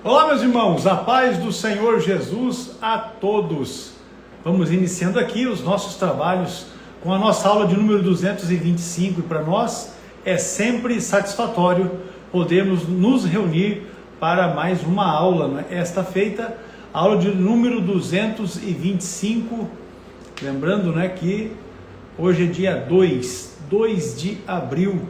Olá, meus irmãos, a paz do Senhor Jesus a todos. Vamos iniciando aqui os nossos trabalhos com a nossa aula de número 225 e para nós é sempre satisfatório podermos nos reunir para mais uma aula, né? Esta feita, aula de número 225, lembrando, né, que hoje é dia 2 de abril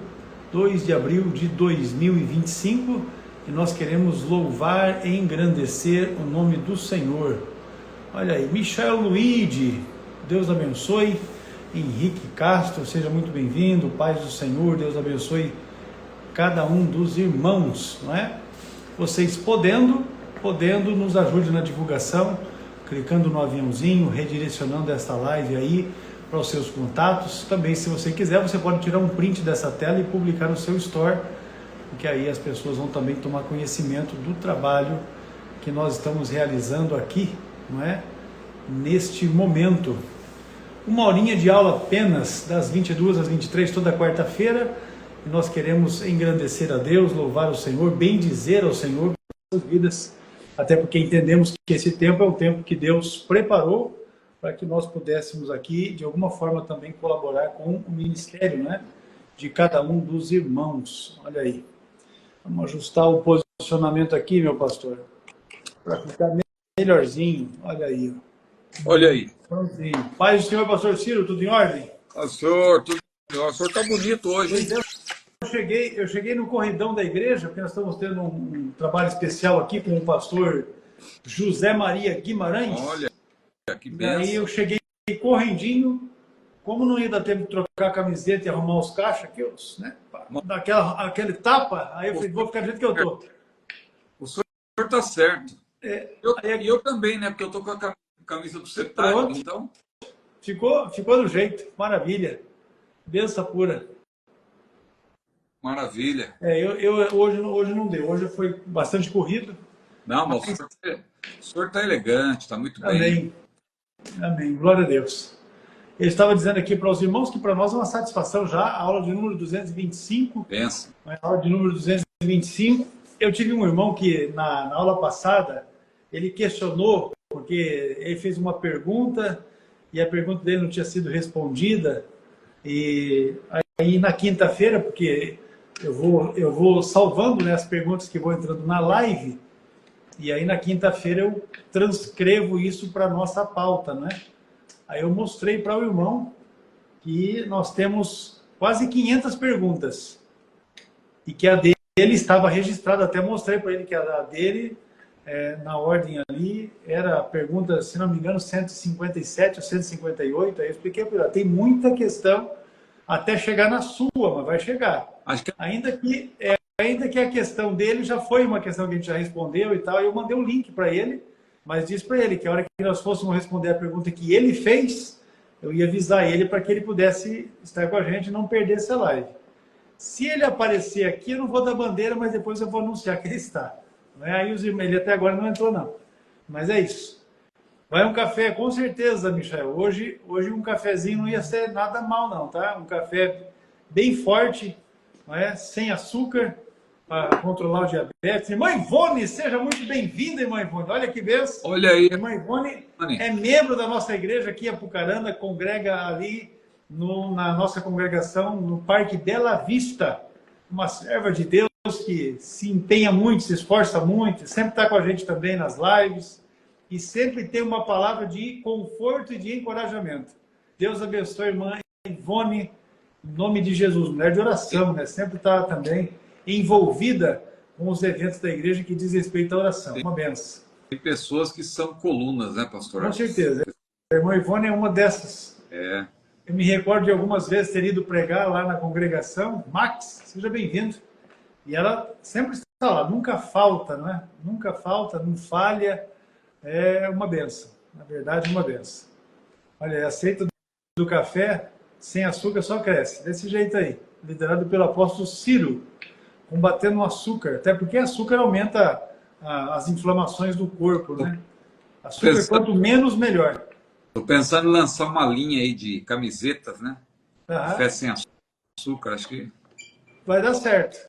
de 2025 e nós queremos louvar e engrandecer o nome do Senhor. Olha aí, Michel Luigi, Deus abençoe. Henrique Castro, seja muito bem-vindo. Paz do Senhor, Deus abençoe cada um dos irmãos, não é? Vocês podendo, nos ajude na divulgação, clicando no aviãozinho, redirecionando esta live aí para os seus contatos. Também, se você quiser, você pode tirar um print dessa tela e publicar no seu store, porque aí as pessoas vão também tomar conhecimento do trabalho que nós estamos realizando aqui, não é? Neste momento. Uma horinha de aula apenas, das 22 às 23, toda quarta-feira, e nós queremos engrandecer a Deus, louvar o Senhor, bendizer ao Senhor por nossas vidas, até porque entendemos que esse tempo é um tempo que Deus preparou para que nós pudéssemos aqui, de alguma forma, também colaborar com o ministério, né, de cada um dos irmãos. Olha aí. Vamos ajustar o posicionamento aqui, meu pastor, para ficar melhorzinho. Olha aí. Olha aí. Paz do Senhor, pastor Ciro, tudo em ordem? Pastor, tudo em ordem. O senhor está bonito hoje, hein? Eu cheguei no corridão da igreja, porque nós estamos tendo um trabalho especial aqui com o pastor José Maria Guimarães. Olha, que E benção. aí eu cheguei correndinho, como não ia dar tempo de trocar a camiseta e arrumar os caixas aqui, né? Dar aquele tapa, aí eu falei, vou ficar do jeito que eu tô. O senhor está certo. Aí Eu também, né? Porque eu tô com a camisa do Cetário, Pronto. então... Ficou do jeito, maravilha. Benção pura. Maravilha. Hoje não deu, hoje foi bastante corrido. Não, mas o senhor está elegante, está muito bem. Amém. Amém. Glória a Deus. Eu estava dizendo aqui para os irmãos que para nós é uma satisfação já a aula de número 225. Benção. A aula de número 225. Eu tive um irmão que na aula passada ele questionou, porque ele fez uma pergunta e a pergunta dele não tinha sido respondida. E aí na quinta-feira, porque eu vou salvando, né, as perguntas que vão entrando na live, e aí na quinta-feira eu transcrevo isso para a nossa pauta, né? Aí eu mostrei para o irmão que nós temos quase 500 perguntas e que a dele estava registrada, até mostrei para ele que a dele, na ordem ali, era a pergunta, se não me engano, 157 ou 158, aí eu expliquei para ele, tem muita questão até chegar na sua, mas vai chegar. Acho que... Ainda que a questão dele já foi uma questão que a gente já respondeu e tal, eu mandei um link para ele, mas disse para ele que a hora que nós fôssemos responder a pergunta que ele fez, eu ia avisar ele para que ele pudesse estar com a gente e não perdesse a live. Se ele aparecer aqui, eu não vou dar bandeira, mas depois eu vou anunciar que ele está. Aí ele até agora não entrou, não. Mas é isso. Vai um café, com certeza, Michel. Hoje um cafezinho não ia ser nada mal, não, tá? Um café bem forte, não é? Sem açúcar, para controlar o diabetes. Irmã Ivone, seja muito bem-vinda, irmã Ivone. Olha que benção. Olha aí. Irmã Ivone é membro da nossa igreja aqui, Apucarana, congrega ali na nossa congregação, no Parque Bela Vista. Uma serva de Deus que se empenha muito, se esforça muito, sempre está com a gente também nas lives e sempre tem uma palavra de conforto e de encorajamento. Deus abençoe a irmã Ivone, em nome de Jesus, mulher de oração, né? Sempre está também envolvida com os eventos da igreja que diz respeito à oração. Uma benção. Tem pessoas que são colunas, né, pastor? Com certeza. A irmã Ivone é uma dessas. É. Eu me recordo de algumas vezes ter ido pregar lá na congregação. Max, seja bem-vindo. E ela sempre está lá, nunca falta, não é? Nunca falta, não falha. É uma benção. Na verdade, uma benção. Olha, a receita do café sem açúcar só cresce. Desse jeito aí. Liderado pelo apóstolo Ciro. Combatendo o açúcar. Até porque açúcar aumenta as inflamações do corpo, né? Açúcar, quanto menos, melhor. Estou pensando em lançar uma linha aí de camisetas, né? Café sem açúcar, acho que... Vai dar certo.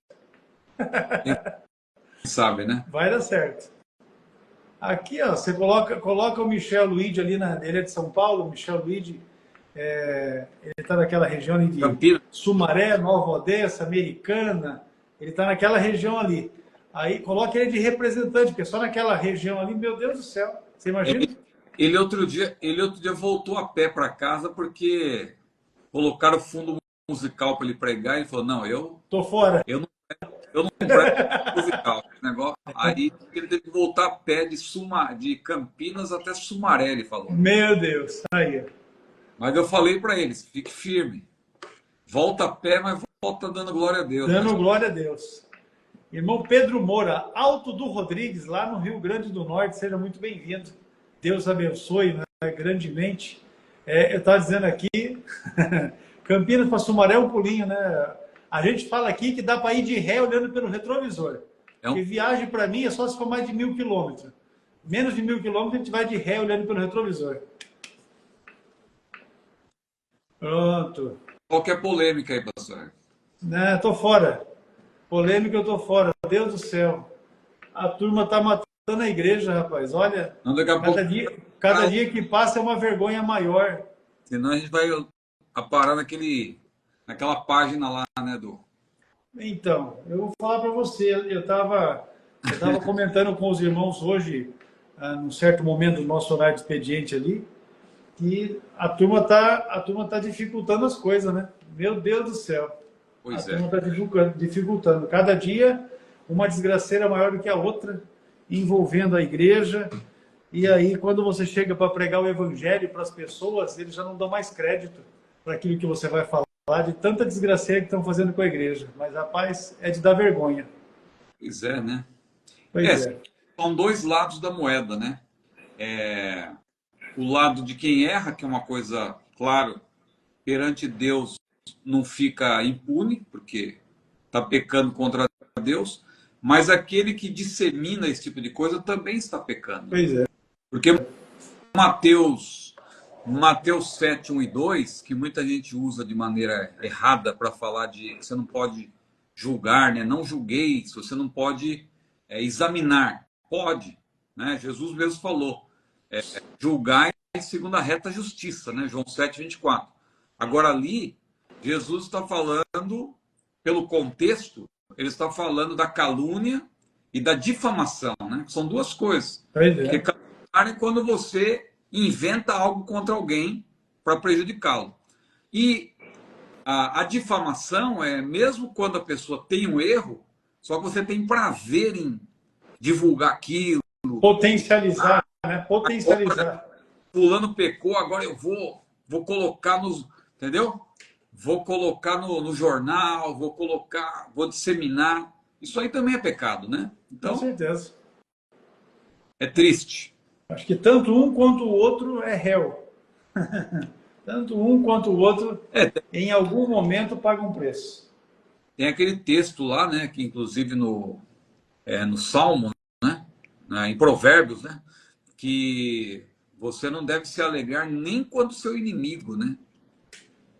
Quem sabe, né? Vai dar certo. Aqui, ó, você coloca o Michel Luigi ali, ele é de São Paulo, o Michel Luigi, ele está naquela região ali de Campinas. Sumaré, Nova Odessa, Americana, ele está naquela região ali. Aí coloca ele de representante, porque só naquela região ali, meu Deus do céu, você imagina? Ele outro dia voltou a pé para casa porque colocaram fundo musical para ele pregar e ele falou, não, eu tô fora. Eu não prego musical, negócio. Aí ele teve que voltar a pé de Campinas até Sumaré, ele falou. Meu Deus, aí. Mas eu falei para eles, fique firme. Volta a pé, mas volta dando glória a Deus. Dando glória a Deus. Irmão Pedro Moura, Alto do Rodrigues, lá no Rio Grande do Norte, seja muito bem-vindo. Deus abençoe, né, grandemente. Eu estava dizendo aqui, Campinas para Sumaré é um pulinho, né? A gente fala aqui que dá para ir de ré olhando pelo retrovisor. Porque viagem para mim é só se for mais de 1.000 quilômetros. Menos de 1.000 quilômetros a gente vai de ré olhando pelo retrovisor. Pronto. Qual que é a polêmica aí, pastor? Não, tô fora. Polêmica, eu tô fora. Deus do céu. A turma tá matando a igreja, rapaz. Olha, não, cada dia que passa é uma vergonha maior. Senão a gente vai parar naquela página lá, né, Então, eu vou falar para você. Eu tava comentando com os irmãos hoje, num certo momento do nosso horário de expediente ali, que a turma tá dificultando as coisas, né? Meu Deus do céu. Pois a turma está dificultando. Cada dia uma desgraceira maior do que a outra, envolvendo a igreja. E aí, quando você chega para pregar o evangelho para as pessoas, eles já não dão mais crédito para aquilo que você vai falar, de tanta desgraceira que estão fazendo com a igreja. Mas, rapaz, é de dar vergonha. Pois é, né? Pois é. São dois lados da moeda, né? O lado de quem erra, que é uma coisa, claro, perante Deus não fica impune, porque está pecando contra Deus, mas aquele que dissemina esse tipo de coisa também está pecando. Pois é. Porque Mateus 7, 1 e 2, que muita gente usa de maneira errada para falar de você não pode julgar, né? Não julgueis, você não pode examinar. Pode, né? Jesus mesmo falou, julgai segundo a reta justiça, né? João 7, 24. Agora ali, Jesus está falando, pelo contexto, ele está falando da calúnia e da difamação, né? São duas coisas. Porque calúnia é quando você inventa algo contra alguém para prejudicá-lo. E a difamação é mesmo quando a pessoa tem um erro, só que você tem prazer em divulgar aquilo. Potencializar, né? Potencializar. Fulano pecou, agora eu vou colocar nos... Entendeu? Vou colocar no jornal, vou disseminar. Isso aí também é pecado, né? Então, com certeza. É triste. Acho que tanto um quanto o outro é réu. Tanto um quanto o outro, em algum momento, pagam um preço. Tem aquele texto lá, né? Que inclusive no Salmo, né? Em Provérbios, né? Que você não deve se alegrar nem quando seu inimigo, né?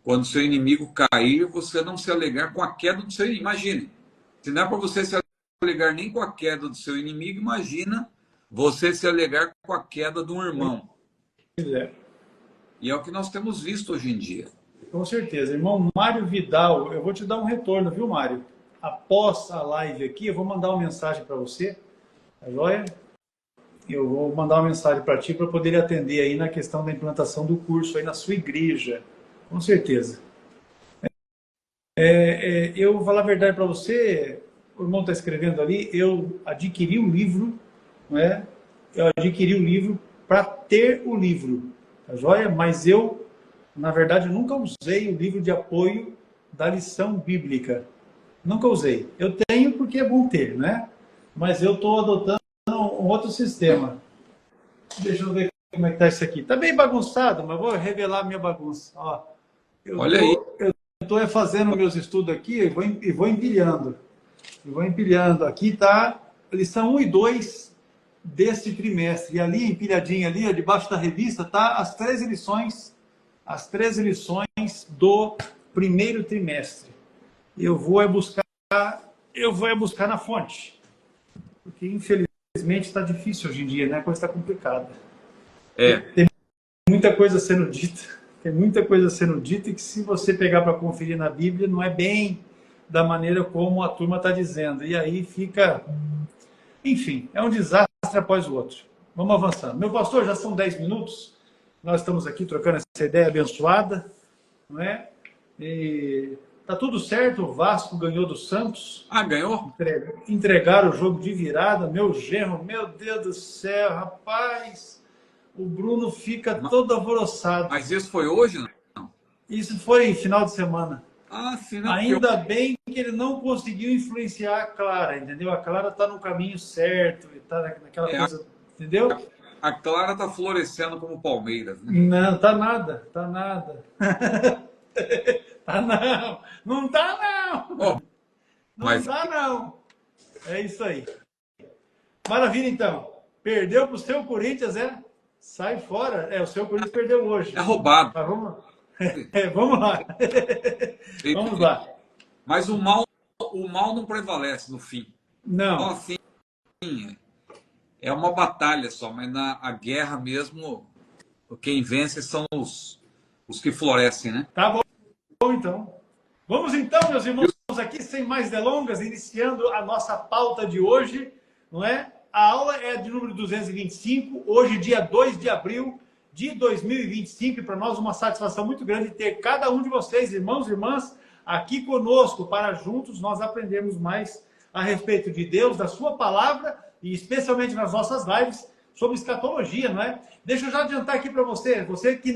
Quando seu inimigo cair, você não se alegrar com a queda do seu inimigo. Imagine, se não é para você se alegrar nem com a queda do seu inimigo, imagina você se alegrar com a queda de um irmão. E é o que nós temos visto hoje em dia. Com certeza. Irmão Mário Vidal, eu vou te dar um retorno, viu, Mário? Após a live aqui, eu vou mandar uma mensagem para você, tá joia? Eu vou mandar uma mensagem para ti para poder atender aí na questão da implantação do curso aí na sua igreja. Com certeza. Eu vou falar a verdade para você, o irmão está escrevendo ali, eu adquiri o livro, não é? Eu adquiri o livro para ter o livro, tá joia? Mas eu, na verdade, nunca usei o livro de apoio da lição bíblica. Nunca usei. Eu tenho porque é bom ter, né? Mas eu estou adotando um outro sistema. Deixa eu ver como é que está isso aqui. Está bem bagunçado, mas vou revelar a minha bagunça. Ó, olha aí. Eu estou fazendo meus estudos aqui e vou empilhando. Aqui está lição 1 e 2 deste trimestre. E ali, empilhadinha ali, debaixo da revista, tá as 13 lições do primeiro trimestre. Eu vou buscar na fonte. Porque, infelizmente, infelizmente está difícil hoje em dia, né? A coisa está complicada. É, Tem muita coisa sendo dita, tem muita coisa sendo dita e que se você pegar para conferir na Bíblia, não é bem da maneira como a turma está dizendo. E aí fica, enfim, é um desastre após o outro. Vamos avançando. Meu pastor, já são 10 minutos, nós estamos aqui trocando essa ideia abençoada, não é? E tá tudo certo, o Vasco ganhou do Santos. ah, ganhou? Entregaram o jogo de virada, meu genro, meu Deus do céu, rapaz, o Bruno fica todo alvoroçado. Mas isso foi hoje, não? Isso foi final de semana. Ah, sim, não. Ainda bem que ele não conseguiu influenciar a Clara, entendeu? A Clara tá no caminho certo, está naquela coisa, entendeu? A Clara tá florescendo como Palmeiras, né? Não, tá nada, tá nada. Tá não, não tá não. Oh, Não mas tá não. É isso aí. Maravilha, então. Perdeu pro seu Corinthians, é? Sai fora. É, o seu Corinthians perdeu hoje. é roubado. Mas vamos, vamos lá. Vamos lá. Mas o mal não prevalece no fim. Então, Não, assim, é uma batalha só, mas a guerra mesmo, quem vence são os que florescem, né? tá bom então. Vamos então, meus irmãos, aqui sem mais delongas, iniciando a nossa pauta de hoje, não é? A aula é de número 225, hoje dia 2 de abril de 2025, e para nós uma satisfação muito grande ter cada um de vocês, irmãos e irmãs, aqui conosco, para juntos nós aprendermos mais a respeito de Deus, da sua palavra, e especialmente nas nossas lives, sobre escatologia, não é? Deixa eu já adiantar aqui para você, você que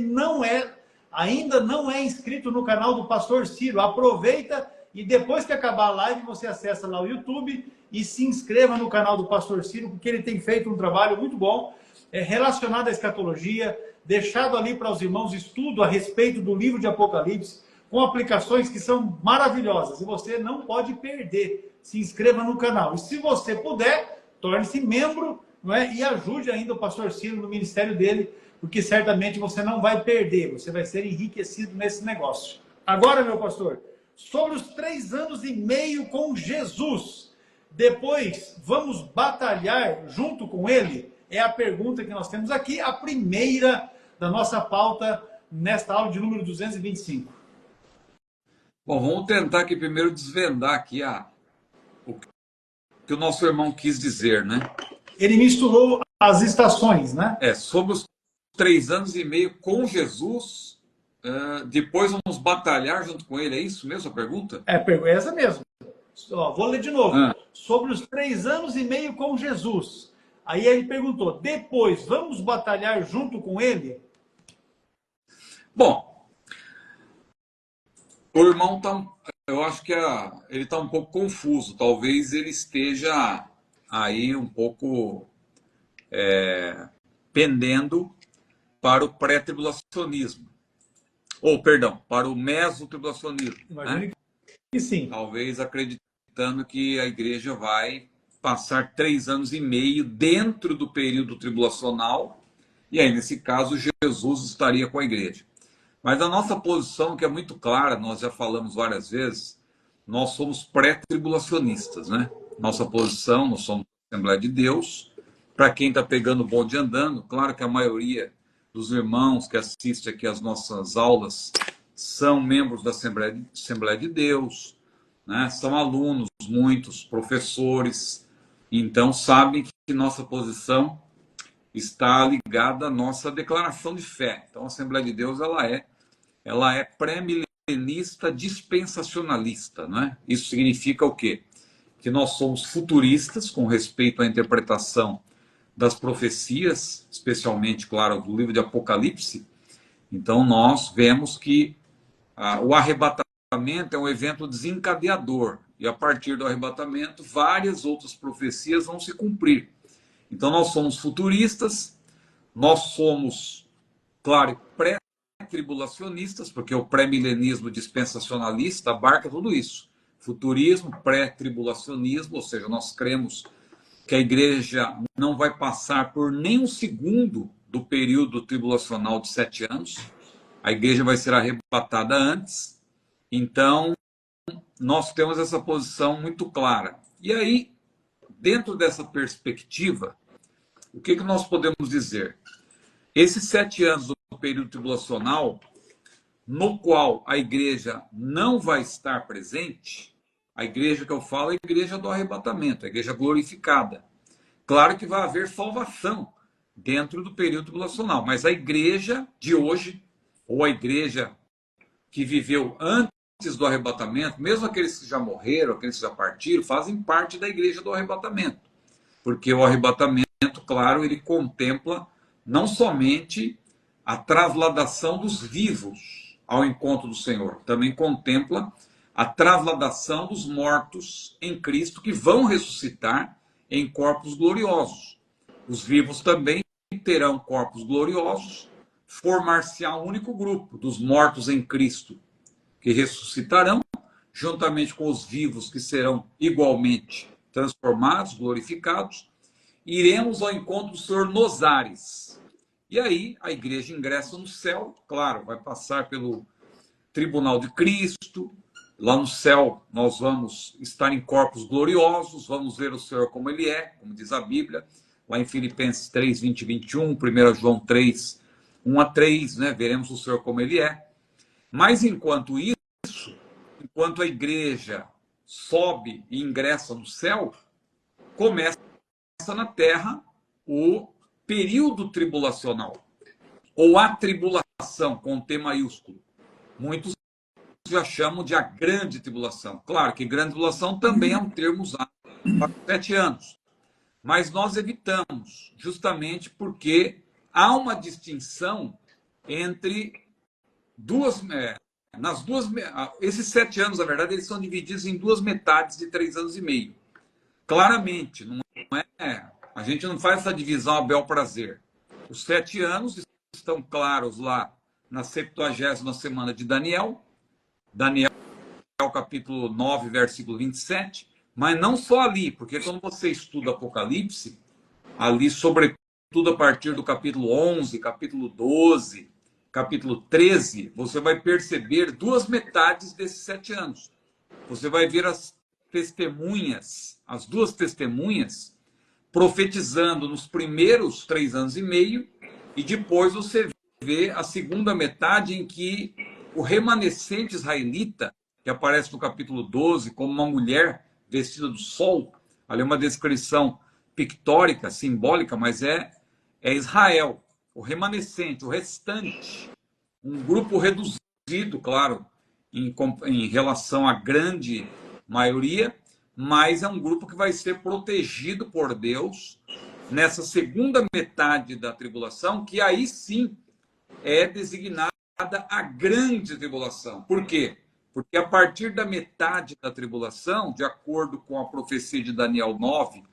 ainda não é inscrito no canal do Pastor Ciro, aproveita e depois que acabar a live, você acessa lá o YouTube e se inscreva no canal do Pastor Ciro, porque ele tem feito um trabalho muito bom, relacionado à escatologia, deixado ali para os irmãos estudo a respeito do livro de Apocalipse, com aplicações que são maravilhosas, e você não pode perder. Se inscreva no canal. E se você puder, torne-se membro, não é? E ajude ainda o Pastor Ciro no ministério dele, porque certamente você não vai perder, você vai ser enriquecido nesse negócio. Agora, meu pastor, sobre os 3 anos e meio com Jesus, depois vamos batalhar junto com ele? É a pergunta que nós temos aqui, a primeira da nossa pauta nesta aula de número 225. Bom, vamos tentar aqui primeiro desvendar aqui o que o nosso irmão quis dizer, né? Ele misturou as estações, né? Sobre os 3 anos e meio com Jesus, depois vamos batalhar junto com ele, é isso mesmo a pergunta? É essa mesmo. Vou ler de novo. Ah. Sobre os 3 anos e meio com Jesus. Aí ele perguntou, depois vamos batalhar junto com ele? Bom, o irmão eu acho que ele está um pouco confuso. Talvez ele esteja aí um pouco pendendo para o pré-tribulacionismo. Ou, perdão, para o mesotribulacionismo. Imagino Né? que sim. Talvez acreditando que a igreja vai passar 3 anos e meio dentro do período tribulacional, e aí, nesse caso, Jesus estaria com a igreja. Mas a nossa posição, que é muito clara, nós já falamos várias vezes, nós somos pré-tribulacionistas, né? Nossa posição, nós somos Assembleia de Deus. Para quem está pegando o bonde andando, claro que a maioria dos irmãos que assistem aqui às nossas aulas são membros da Assembleia de Deus, né? São alunos, muitos professores, então sabem que nossa posição está ligada à nossa declaração de fé. Então a Assembleia de Deus ela é pré-milenista dispensacionalista, né? Isso significa o quê? Que nós somos futuristas com respeito à interpretação das profecias, especialmente, claro, do livro de Apocalipse. Então nós vemos que o arrebatamento é um evento desencadeador, e a partir do arrebatamento várias outras profecias vão se cumprir. Então nós somos futuristas, nós somos, claro, pré-tribulacionistas, porque o pré-milenismo dispensacionalista abarca tudo isso. Futurismo, pré-tribulacionismo, ou seja, nós cremos que a igreja não vai passar por nem um segundo do período tribulacional de 7 anos, a igreja vai ser arrebatada antes. Então, nós temos essa posição muito clara. E aí, dentro dessa perspectiva, o que nós podemos dizer? Esses 7 anos do período tribulacional, no qual a igreja não vai estar presente, a igreja que eu falo é a igreja do arrebatamento, a igreja glorificada. Claro que vai haver salvação dentro do período tribulacional, mas a igreja de hoje, ou a igreja que viveu antes do arrebatamento, mesmo aqueles que já morreram, aqueles que já partiram, fazem parte da igreja do arrebatamento. Porque o arrebatamento, claro, ele contempla não somente a trasladação dos vivos ao encontro do Senhor, também contempla a trasladação dos mortos em Cristo que vão ressuscitar em corpos gloriosos. Os vivos também terão corpos gloriosos, formar-se-á um único grupo dos mortos em Cristo, que ressuscitarão, juntamente com os vivos que serão igualmente transformados, glorificados. Iremos ao encontro do Senhor nos ares. E aí a igreja ingressa no céu, claro, vai passar pelo tribunal de Cristo. Lá no céu nós vamos estar em corpos gloriosos, vamos ver o Senhor como Ele é, como diz a Bíblia, lá em Filipenses 3, 20 e 21, 1 João 3, 1 a 3, né? Veremos o Senhor como Ele é. Mas enquanto isso, enquanto a igreja sobe e ingressa no céu, começa na terra o período tribulacional, ou a tribulação, com T maiúsculo. Muitos já chamam de a grande tribulação. Claro que grande tribulação também é um termo usado para 7 anos. Mas nós evitamos, justamente porque há uma distinção entre esses 7 anos, na verdade, eles são divididos em 2 metades de 3 anos e meio. Claramente, não é, a gente não faz essa divisão a bel prazer. Os 7 anos estão claros lá na 70ª semana de Daniel, capítulo 9, versículo 27, mas não só ali, porque quando você estuda Apocalipse, ali, sobretudo a partir do capítulo 11, capítulo 12, capítulo 13, você vai perceber 2 metades desses 7 anos. Você vai ver as testemunhas, as 2 testemunhas, profetizando nos primeiros 3 anos e meio, e depois você vê a segunda metade em que o remanescente israelita, que aparece no capítulo 12 como uma mulher vestida do sol, ali é uma descrição pictórica, simbólica, mas é Israel, o remanescente, o restante, um grupo reduzido, claro, em relação à grande maioria, mas é um grupo que vai ser protegido por Deus nessa segunda metade da tribulação, que aí sim é designada a grande tribulação. Por quê? Porque a partir da metade da tribulação, de acordo com a profecia de Daniel 9,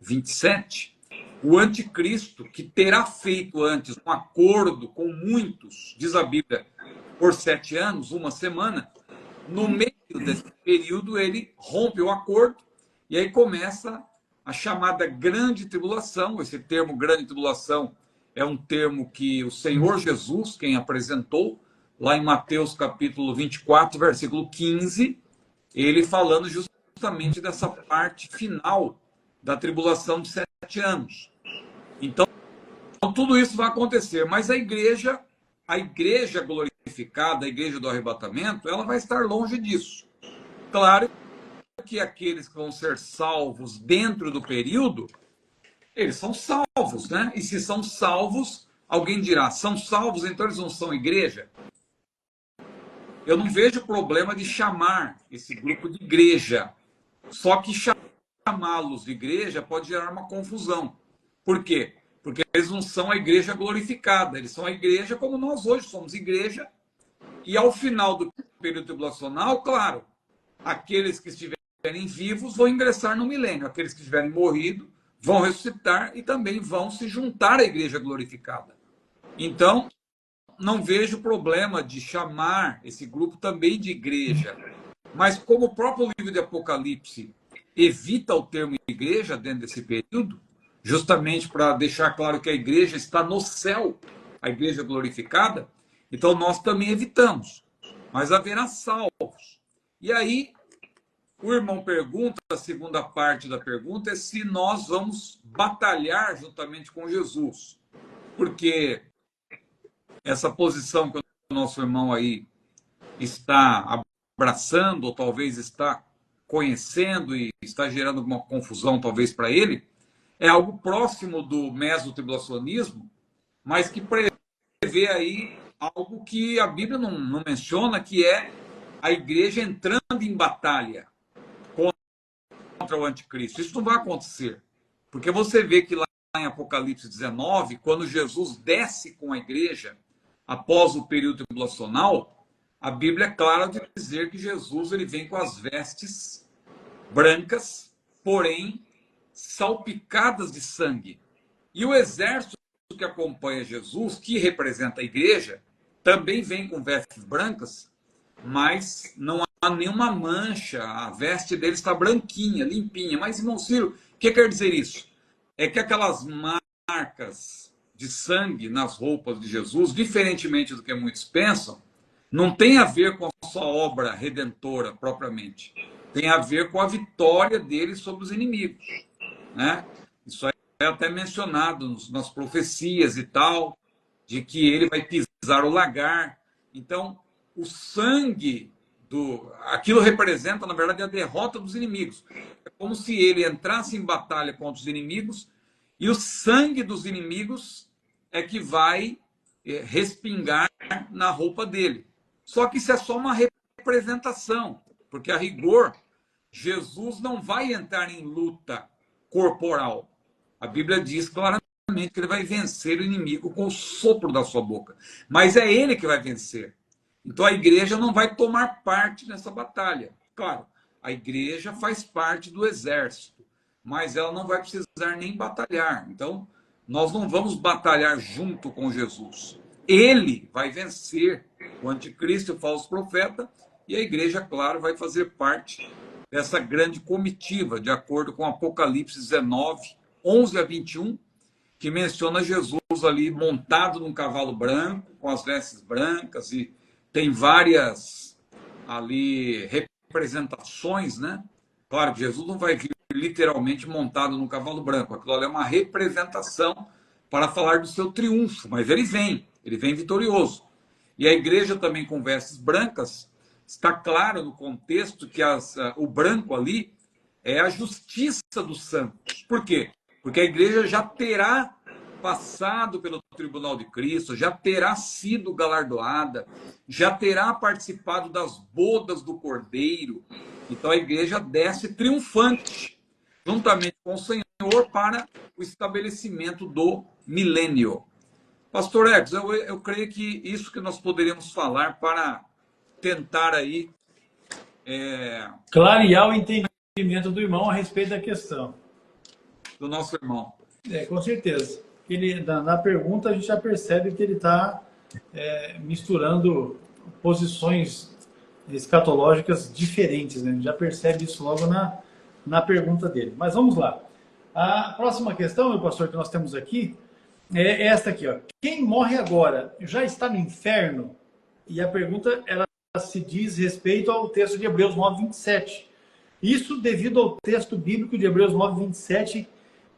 27, o anticristo, que terá feito antes um acordo com muitos, diz a Bíblia, por 7 anos, 1 semana, no meio desse período ele rompe o acordo e aí começa a chamada grande tribulação. Esse termo grande tribulação é um termo que o Senhor Jesus, quem apresentou, lá em Mateus capítulo 24, versículo 15, ele falando justamente dessa parte final da tribulação de 7 anos. Então, tudo isso vai acontecer, mas a igreja glorificada, a igreja do arrebatamento, ela vai estar longe disso. Claro que aqueles que vão ser salvos dentro do período, eles são salvos, né? E se são salvos, alguém dirá, são salvos, então eles não são igreja? Eu não vejo problema de chamar esse grupo de igreja. Só que chamá-los de igreja pode gerar uma confusão. Por quê? Porque eles não são a igreja glorificada. Eles são a igreja como nós hoje somos igreja. E ao final do período tribulacional, claro, aqueles que estiverem vivos vão ingressar no milênio. Aqueles que estiverem morrido vão ressuscitar e também vão se juntar à igreja glorificada. Então, não vejo problema de chamar esse grupo também de igreja. Mas como o próprio livro de Apocalipse evita o termo igreja dentro desse período, justamente para deixar claro que a igreja está no céu, a igreja glorificada, então nós também evitamos. Mas haverá salvos. E aí, o irmão pergunta, a segunda parte da pergunta é se nós vamos batalhar juntamente com Jesus. Porque essa posição que o nosso irmão aí está abraçando, ou talvez está conhecendo e está gerando alguma confusão, talvez, para ele, é algo próximo do mesotribulacionismo, mas que prevê aí algo que a Bíblia não menciona, que é a igreja entrando em batalha contra o anticristo. Isso não vai acontecer, porque você vê que lá em Apocalipse 19, quando Jesus desce com a igreja após o período tribulacional, a Bíblia é clara de dizer que Jesus ele vem com as vestes brancas, porém salpicadas de sangue. E o exército que acompanha Jesus, que representa a igreja, também vem com vestes brancas, mas não há nenhuma mancha, a veste dele está branquinha, limpinha. Mas, irmão Ciro, o que quer dizer isso? É que aquelas marcas de sangue nas roupas de Jesus, diferentemente do que muitos pensam, não tem a ver com a sua obra redentora propriamente. Tem a ver com a vitória dele sobre os inimigos, né? Isso é até mencionado nas profecias e tal, de que ele vai pisar o lagar. Então, o sangue aquilo representa, na verdade, a derrota dos inimigos. É como se ele entrasse em batalha contra os inimigos e o sangue dos inimigos é que vai respingar na roupa dele. Só que isso é só uma representação, porque a rigor, Jesus não vai entrar em luta corporal. A Bíblia diz claramente que ele vai vencer o inimigo com o sopro da sua boca. Mas é ele que vai vencer. Então a igreja não vai tomar parte nessa batalha. Claro, a igreja faz parte do exército, mas ela não vai precisar nem batalhar. Então, nós não vamos batalhar junto com Jesus. Ele vai vencer o anticristo e o falso profeta, e a igreja, claro, vai fazer parte dessa grande comitiva, de acordo com Apocalipse 19, 11 a 21, que menciona Jesus ali montado num cavalo branco, com as vestes brancas, e tem várias ali representações, né? Claro que Jesus não vai vir literalmente montado num cavalo branco, aquilo ali é uma representação para falar do seu triunfo, mas ele vem vitorioso. E a igreja também com vestes brancas, está claro no contexto que o branco ali é a justiça dos santos. Por quê? Porque a igreja já terá passado pelo tribunal de Cristo, já terá sido galardoada, já terá participado das bodas do Cordeiro. Então a igreja desce triunfante, juntamente com o Senhor, para o estabelecimento do milênio. Pastor Edson, eu creio que isso que nós poderíamos falar para tentar aí clarear o entendimento do irmão a respeito da questão. Do nosso irmão. Com certeza. Na pergunta a gente já percebe que ele está misturando posições escatológicas diferentes, né? A gente já percebe isso logo na pergunta dele. Mas vamos lá. A próxima questão, meu pastor, que nós temos aqui é esta aqui, ó. Quem morre agora já está no inferno? E a pergunta ela se diz respeito ao texto de Hebreus 9:27. Isso devido ao texto bíblico de Hebreus 9:27,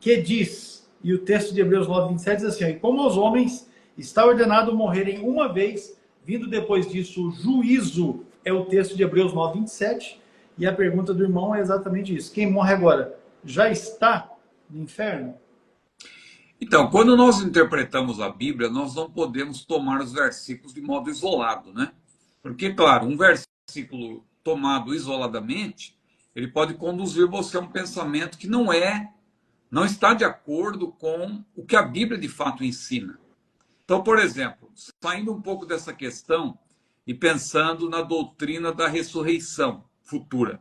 que diz, e o texto de Hebreus 9:27 diz assim, ó, e como aos homens está ordenado morrerem uma vez, vindo depois disso o juízo, é o texto de Hebreus 9:27, e a pergunta do irmão é exatamente isso. Quem morre agora já está no inferno? Então, quando nós interpretamos a Bíblia, nós não podemos tomar os versículos de modo isolado, né? Porque, claro, um versículo tomado isoladamente, ele pode conduzir você a um pensamento que não está de acordo com o que a Bíblia de fato ensina. Então, por exemplo, saindo um pouco dessa questão e pensando na doutrina da ressurreição futura.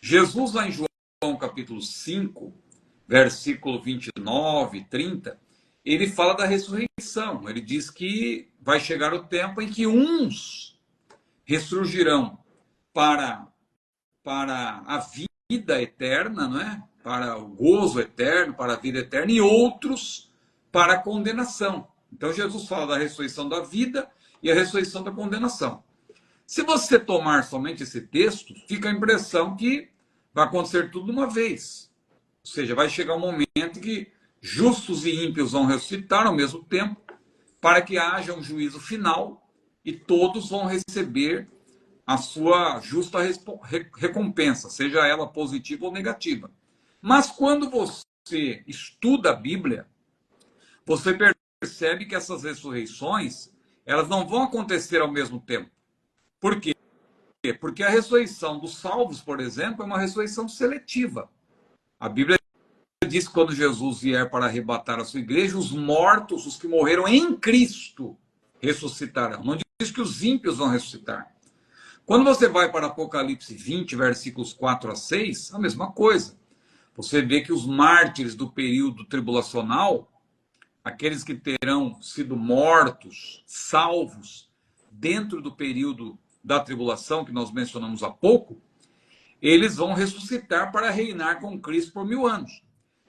Jesus, lá em João capítulo 5, versículo 29 e 30, ele fala da ressurreição. Ele diz que vai chegar o tempo em que uns ressurgirão para a vida eterna, não é? Para o gozo eterno, para a vida eterna, e outros para a condenação. Então Jesus fala da ressurreição da vida e a ressurreição da condenação. Se você tomar somente esse texto, fica a impressão que vai acontecer tudo de uma vez. Ou seja, vai chegar um momento que justos e ímpios vão ressuscitar ao mesmo tempo, para que haja um juízo final e todos vão receber a sua justa recompensa, seja ela positiva ou negativa. Mas quando você estuda a Bíblia, você percebe que essas ressurreições, elas não vão acontecer ao mesmo tempo. Por quê? Porque a ressurreição dos salvos, por exemplo, é uma ressurreição seletiva. A Bíblia diz que quando Jesus vier para arrebatar a sua igreja, os mortos, os que morreram em Cristo, ressuscitarão. Não diz que os ímpios vão ressuscitar. Quando você vai para Apocalipse 20, versículos 4 a 6, a mesma coisa. Você vê que os mártires do período tribulacional, aqueles que terão sido mortos, salvos, dentro do período da tribulação, que nós mencionamos há pouco, eles vão ressuscitar para reinar com Cristo por 1000 anos.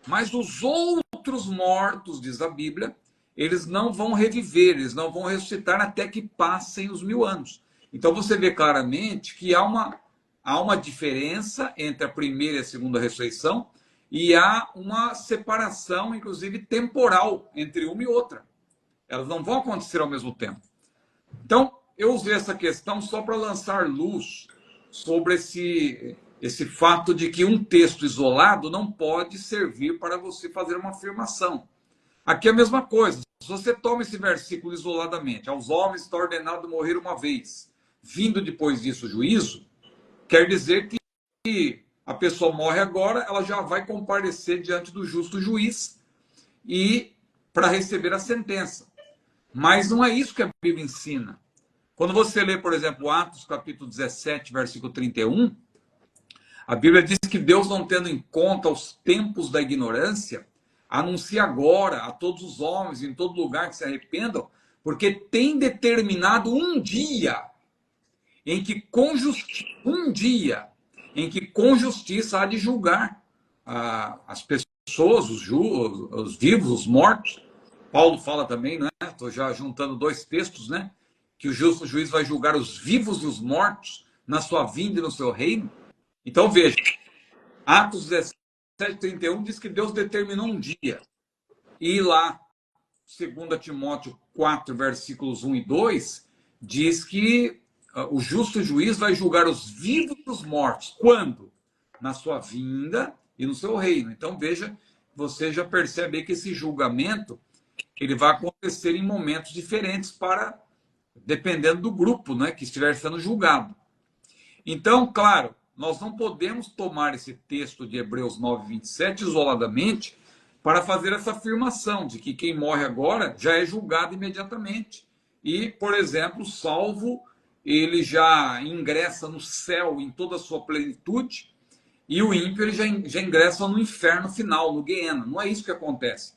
Mas os outros mortos, diz a Bíblia, eles não vão reviver, eles não vão ressuscitar até que passem os 1000 anos. Então você vê claramente que há uma diferença entre a primeira e a segunda ressurreição, e há uma separação, inclusive temporal, entre uma e outra. Elas não vão acontecer ao mesmo tempo. Então, eu usei essa questão só para lançar luz sobre esse fato de que um texto isolado não pode servir para você fazer uma afirmação. Aqui é a mesma coisa. Se você toma esse versículo isoladamente, aos homens está ordenado morrer uma vez, vindo depois disso o juízo, quer dizer que a pessoa morre agora, ela já vai comparecer diante do justo juiz e para receber a sentença. Mas não é isso que a Bíblia ensina. Quando você lê, por exemplo, Atos capítulo 17, versículo 31, a Bíblia diz que Deus, não tendo em conta os tempos da ignorância, anuncia agora a todos os homens, em todo lugar, que se arrependam, porque tem determinado um dia em que com justiça há de julgar as pessoas, os vivos, os mortos. Paulo fala também, né? Estou já juntando dois textos, né? Que o justo juiz vai julgar os vivos e os mortos na sua vinda e no seu reino. Então veja, Atos 17, 31 diz que Deus determinou um dia. E lá, 2 Timóteo 4, versículos 1 e 2, diz que o justo juiz vai julgar os vivos e os mortos. Quando? Na sua vinda e no seu reino. Então veja, você já percebe que esse julgamento ele vai acontecer em momentos diferentes, dependendo do grupo, né, que estiver sendo julgado. Então, claro, nós não podemos tomar esse texto de Hebreus 9, 27 isoladamente para fazer essa afirmação de que quem morre agora já é julgado imediatamente. E, por exemplo, o salvo, ele já ingressa no céu em toda a sua plenitude, e o ímpio ele já ingressa no inferno final, no Guiena. Não é isso que acontece.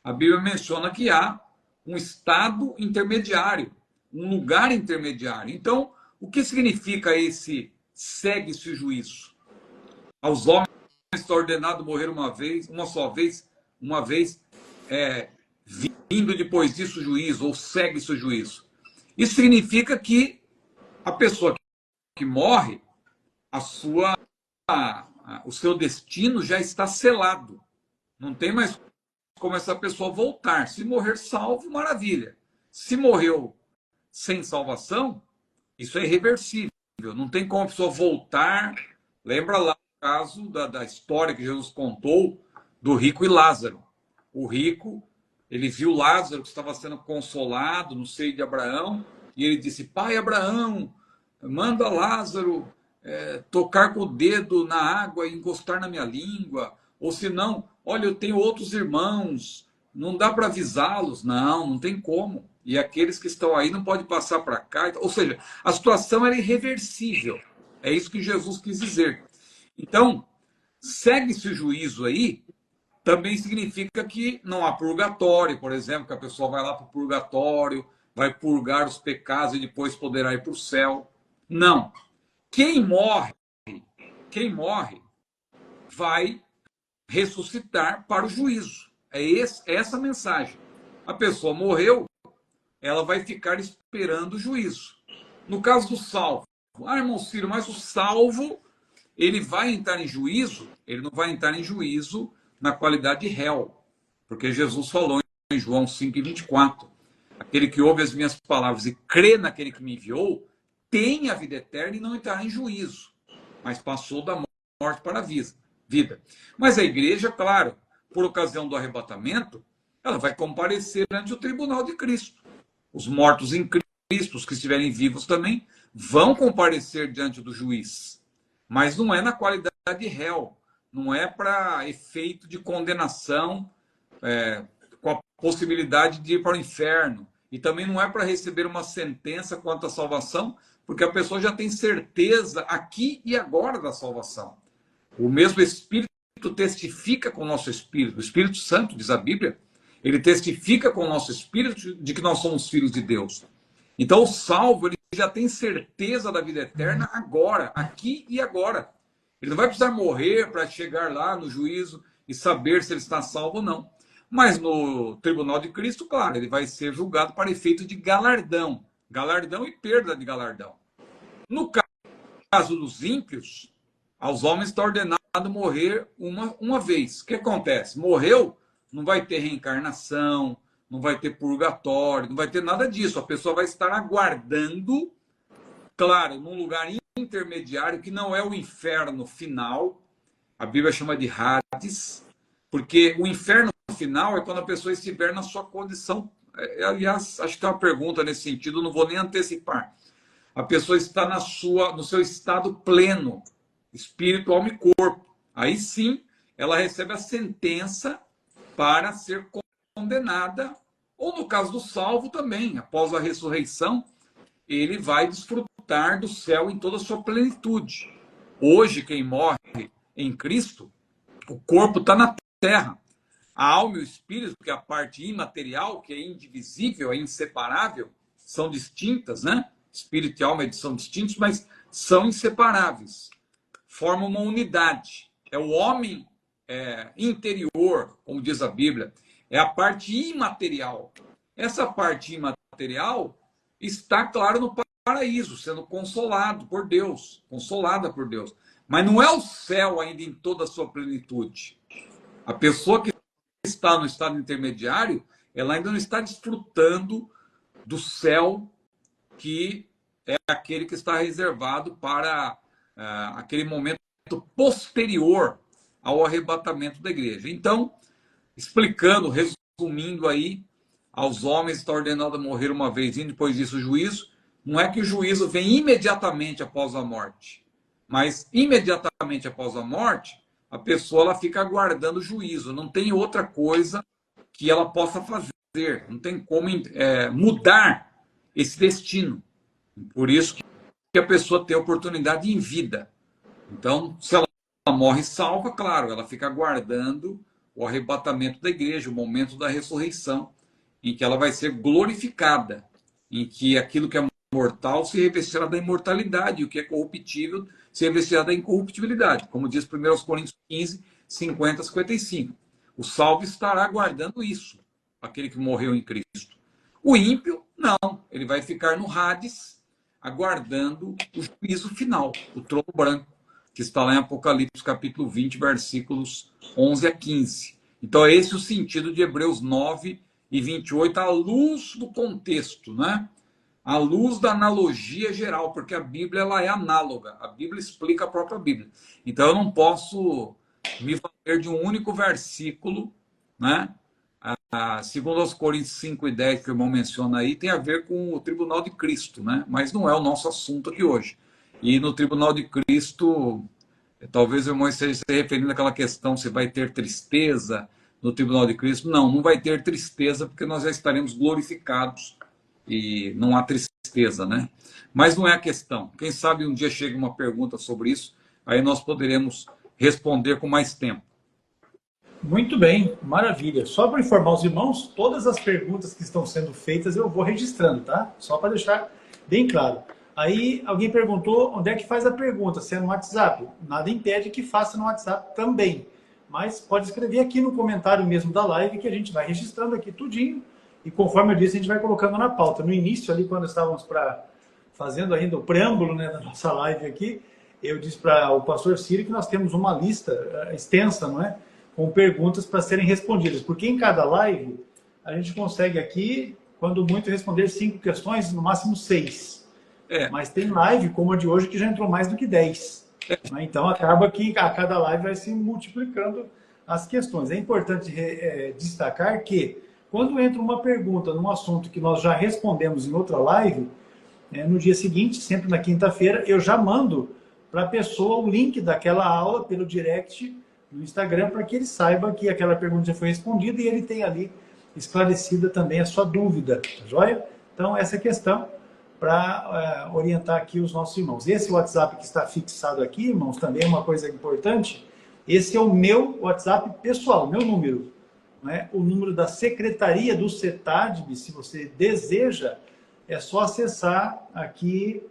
A Bíblia menciona que há um estado intermediário, um lugar intermediário. Então, o que significa esse segue-se o juízo? Aos homens está ordenado morrer uma só vez, vindo depois disso o juízo, ou segue-se o juízo. Isso significa que a pessoa que morre, o seu destino já está selado. Não tem mais como essa pessoa voltar. Se morrer salvo, maravilha. Se morreu sem salvação, isso é irreversível. Não tem como a pessoa voltar. Lembra lá o caso da história que Jesus contou do rico e Lázaro. O rico, ele viu Lázaro que estava sendo consolado no seio de Abraão, e ele disse: Pai Abraão, manda Lázaro tocar com o dedo na água e encostar na minha língua. Ou senão, olha, eu tenho outros irmãos, não dá para avisá-los. Não tem como. E aqueles que estão aí não podem passar para cá. Ou seja, a situação era irreversível. É isso que Jesus quis dizer. Então, segue-se o juízo aí, também significa que não há purgatório, por exemplo, que a pessoa vai lá para o purgatório, vai purgar os pecados e depois poderá ir para o céu. Não. Quem morre vai ressuscitar para o juízo. É essa a mensagem. A pessoa morreu, ela vai ficar esperando o juízo. No caso do salvo, irmão Ciro, mas o salvo, ele vai entrar em juízo, ele não vai entrar em juízo na qualidade de réu, porque Jesus falou em João 5:24, aquele que ouve as minhas palavras e crê naquele que me enviou, tem a vida eterna e não entrará em juízo, mas passou da morte para a vida. Mas a igreja, claro, por ocasião do arrebatamento, ela vai comparecer ante o tribunal de Cristo. Os mortos em Cristo, os que estiverem vivos também, vão comparecer diante do juiz. Mas não é na qualidade de réu, não é para efeito de condenação, com a possibilidade de ir para o inferno. E também não é para receber uma sentença quanto à salvação, porque a pessoa já tem certeza aqui e agora da salvação. O mesmo Espírito testifica com o nosso Espírito. O Espírito Santo, diz a Bíblia, ele testifica com o nosso Espírito de que nós somos filhos de Deus. Então o salvo, ele já tem certeza da vida eterna agora, aqui e agora. Ele não vai precisar morrer para chegar lá no juízo e saber se ele está salvo ou não. Mas no tribunal de Cristo, claro, ele vai ser julgado para efeito de galardão. Galardão e perda de galardão. No caso dos ímpios, aos homens está ordenado morrer uma vez. O que acontece? Morreu, não vai ter reencarnação, não vai ter purgatório, não vai ter nada disso. A pessoa vai estar aguardando, claro, num lugar intermediário, que não é o inferno final. A Bíblia chama de Hades, porque o inferno final é quando a pessoa estiver na sua condição. Aliás, acho que tem uma pergunta nesse sentido, não vou nem antecipar. A pessoa está no seu estado pleno, espírito, alma e corpo. Aí sim, ela recebe a sentença para ser condenada, ou no caso do salvo também, após a ressurreição, ele vai desfrutar do céu em toda a sua plenitude. Hoje, quem morre em Cristo, o corpo está na terra. A alma e o espírito, que é a parte imaterial, que é indivisível, é inseparável, são distintas, né? Espírito e alma são distintos, mas são inseparáveis. Formam uma unidade. É o homem interior, como diz a Bíblia, é a parte imaterial. Essa parte imaterial está, claro, no paraíso, sendo consolado por Deus, consolada por Deus. Mas não é o céu ainda em toda a sua plenitude. A pessoa que está no estado intermediário, ela ainda não está desfrutando do céu, que é aquele que está reservado para aquele momento posterior ao arrebatamento da igreja. Então, explicando, resumindo aí, aos homens está ordenado a morrer uma vez e depois disso o juízo. Não é que o juízo vem imediatamente após a morte, mas imediatamente após a morte, a pessoa ela fica aguardando o juízo. Não tem outra coisa que ela possa fazer. Não tem como mudar esse destino. Por isso que a pessoa tem a oportunidade em vida. Então, se ela morre salva, claro, ela fica aguardando o arrebatamento da igreja, o momento da ressurreição, em que ela vai ser glorificada, em que aquilo que é mortal se revestirá da imortalidade, e o que é corruptível se revestirá da incorruptibilidade, como diz 1 Coríntios 15, 50, 55. O salvo estará aguardando isso, aquele que morreu em Cristo. O ímpio, não, ele vai ficar no Hades, aguardando o juízo final, o trono branco, que está lá em Apocalipse capítulo 20, versículos 11 a 15. Então, é esse o sentido de Hebreus 9 e 28, à luz do contexto, né? À luz da analogia geral, porque a Bíblia ela é análoga, a Bíblia explica a própria Bíblia. Então, eu não posso me valer de um único versículo, né? Segundo aos Coríntios 5 e 10, que o irmão menciona aí, tem a ver com o tribunal de Cristo, né? Mas não é o nosso assunto aqui hoje. E no tribunal de Cristo, talvez o irmão esteja se referindo àquela questão se vai ter tristeza no tribunal de Cristo. Não, não vai ter tristeza, porque nós já estaremos glorificados e não há tristeza, né? Mas não é a questão. Quem sabe um dia chega uma pergunta sobre isso, aí nós poderemos responder com mais tempo. Muito bem, maravilha. Só para informar os irmãos, todas as perguntas que estão sendo feitas eu vou registrando, tá? Só para deixar bem claro. Aí alguém perguntou onde é que faz a pergunta, se é no WhatsApp. Nada impede que faça no WhatsApp também. Mas pode escrever aqui no comentário mesmo da live, que a gente vai registrando aqui tudinho. E conforme eu disse, a gente vai colocando na pauta. No início ali, quando estávamos fazendo ainda o preâmbulo, né, da nossa live aqui, eu disse para o pastor Ciro que nós temos uma lista extensa, não é? Com perguntas para serem respondidas, porque em cada live a gente consegue aqui, quando muito, responder 5 questões, no máximo 6. Mas tem live, como a de hoje, que já entrou mais do que 10. Né? Então acaba que a cada live vai se multiplicando as questões. É importante destacar que quando entra uma pergunta num assunto que nós já respondemos em outra live, no dia seguinte, sempre na quinta-feira, eu já mando para a pessoa o link daquela aula pelo direct no Instagram, para que ele saiba que aquela pergunta já foi respondida e ele tem ali esclarecida também a sua dúvida, tá joia? Então, essa é a questão para orientar aqui os nossos irmãos. Esse WhatsApp que está fixado aqui, irmãos, também é uma coisa importante. Esse é o meu WhatsApp pessoal, meu número. Né? O número da Secretaria do CETADB, se você deseja, é só acessar aqui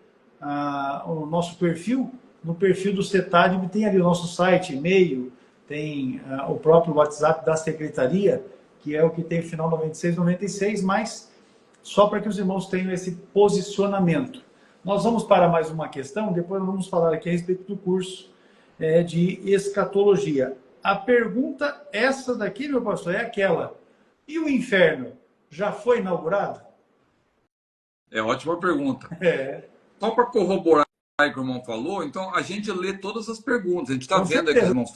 o nosso perfil. No perfil do CETADB tem ali o nosso site, e-mail, tem o próprio WhatsApp da Secretaria, que é o que tem o final 96, 96, mas só para que os irmãos tenham esse posicionamento. Nós vamos para mais uma questão, depois nós vamos falar aqui a respeito do curso de escatologia. A pergunta, essa daqui, meu pastor, é aquela: e o inferno já foi inaugurado? É ótima pergunta. Só para corroborar o que o irmão falou, então a gente lê todas as perguntas, a gente está vendo aqui, irmãos.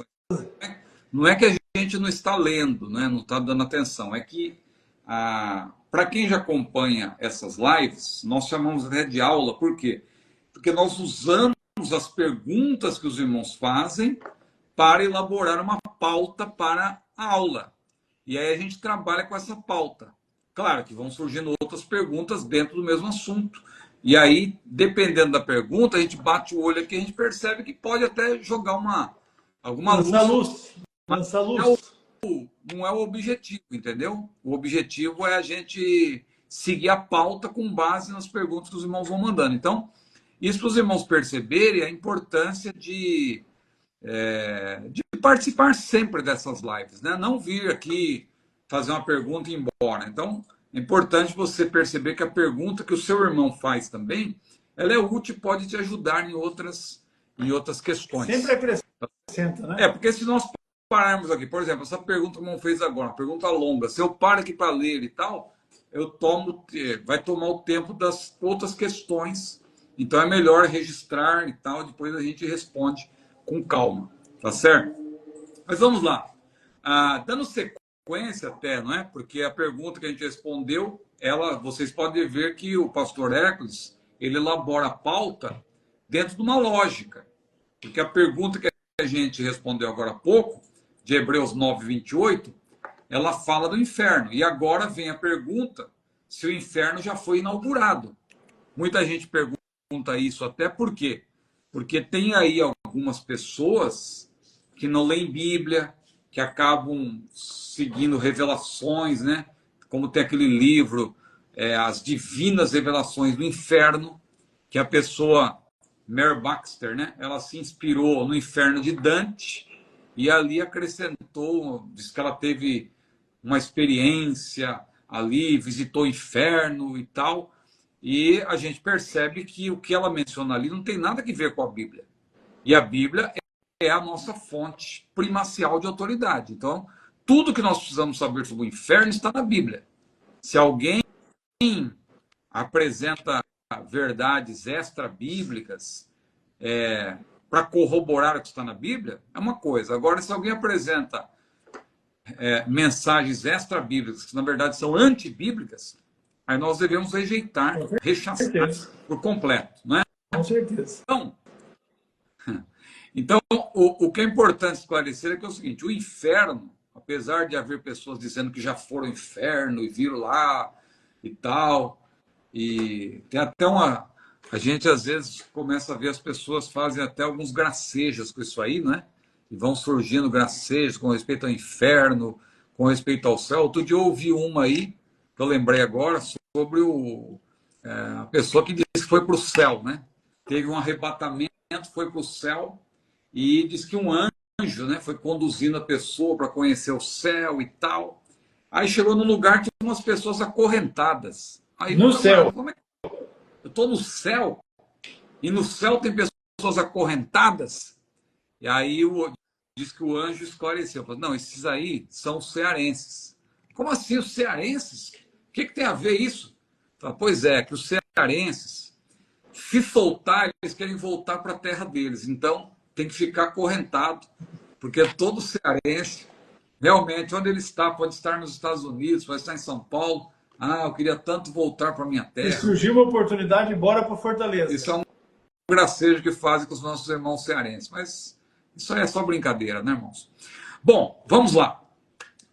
Não é que a gente não está lendo, né? Não está dando atenção, é que para quem já acompanha essas lives, nós chamamos até de aula, por quê? Porque nós usamos as perguntas que os irmãos fazem para elaborar uma pauta para a aula. E aí a gente trabalha com essa pauta. Claro que vão surgindo outras perguntas dentro do mesmo assunto. E aí, dependendo da pergunta, a gente bate o olho aqui e a gente percebe que pode até jogar alguma luz. Lança luz. Não é o objetivo, entendeu? O objetivo é a gente seguir a pauta com base nas perguntas que os irmãos vão mandando. Então, isso para os irmãos perceberem a importância de participar sempre dessas lives, né? Não vir aqui fazer uma pergunta e ir embora. Então, é importante você perceber que a pergunta que o seu irmão faz também, ela é útil e pode te ajudar em outras questões. Sempre acrescenta, né? Porque se nós pararmos aqui, por exemplo, essa pergunta que o irmão fez agora, uma pergunta longa, se eu paro aqui para ler e tal, vai tomar o tempo das outras questões. Então é melhor registrar e tal, depois a gente responde com calma, tá certo? Mas vamos lá. Dando sequência até, não é? Porque a pergunta que a gente respondeu, vocês podem ver que o pastor Hércules, ele elabora a pauta dentro de uma lógica. Porque a pergunta que a gente respondeu agora há pouco, de Hebreus 9, 28, ela fala do inferno. E agora vem a pergunta se o inferno já foi inaugurado. Muita gente pergunta isso até por quê? Porque tem aí algumas pessoas que não leem Bíblia, que acabam seguindo revelações, né? Como tem aquele livro, As Divinas Revelações do Inferno, que a pessoa, Mary Baxter, né? Ela se inspirou no Inferno de Dante e ali acrescentou, diz que ela teve uma experiência ali, visitou o inferno e tal, e a gente percebe que o que ela menciona ali não tem nada a ver com a Bíblia. E a Bíblia é a nossa fonte primacial de autoridade. Então, tudo que nós precisamos saber sobre o inferno está na Bíblia. Se alguém apresenta verdades extra-bíblicas para corroborar o que está na Bíblia, é uma coisa. Agora, se alguém apresenta mensagens extra-bíblicas, que na verdade são antibíblicas, aí nós devemos rejeitar, rechaçar por completo. Não é? Com certeza. Então, o que é importante esclarecer é que é o seguinte: o inferno, apesar de haver pessoas dizendo que já foram ao inferno e viram lá e tal, e tem até a gente às vezes começa a ver as pessoas fazem até alguns gracejos com isso aí, né? E vão surgindo gracejos com respeito ao inferno, com respeito ao céu. Outro dia eu ouvi uma aí, que eu lembrei agora, sobre a pessoa que disse que foi para o céu, né? Teve um arrebatamento, foi para o céu, e diz que um anjo, né, foi conduzindo a pessoa para conhecer o céu e tal. Aí chegou num lugar que tinha umas pessoas acorrentadas. Aí, no céu. Eu estou no céu, e no céu tem pessoas pessoas acorrentadas. E aí diz que o anjo esclareceu. Falou, não, esses aí são os cearenses. Como assim os cearenses? O que tem a ver isso? Falei, pois é, que os cearenses, se soltar, eles querem voltar para a terra deles. Então, tem que ficar acorrentado, porque todo cearense, realmente, onde ele está, pode estar nos Estados Unidos, pode estar em São Paulo. Ah, eu queria tanto voltar para minha terra. Se surgiu uma oportunidade, bora para Fortaleza. Isso é um gracejo que fazem com os nossos irmãos cearenses. Mas isso aí é só brincadeira, né, irmãos? Bom, vamos lá.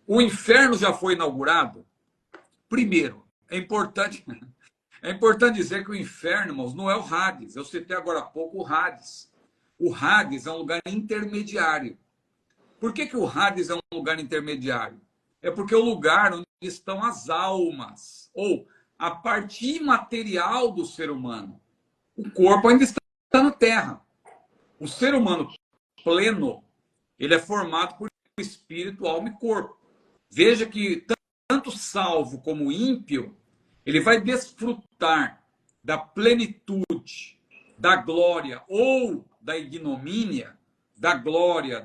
O inferno já foi inaugurado? Primeiro, é importante dizer que o inferno, irmãos, não é o Hades. Eu citei agora há pouco o Hades. O Hades é um lugar intermediário. Por que o Hades é um lugar intermediário? É porque é o lugar onde estão as almas, ou a parte imaterial do ser humano. O corpo ainda está na Terra. O ser humano pleno, ele é formado por espírito, alma e corpo. Veja que tanto salvo como ímpio, ele vai desfrutar da plenitude, da glória ou da ignomínia, da glória,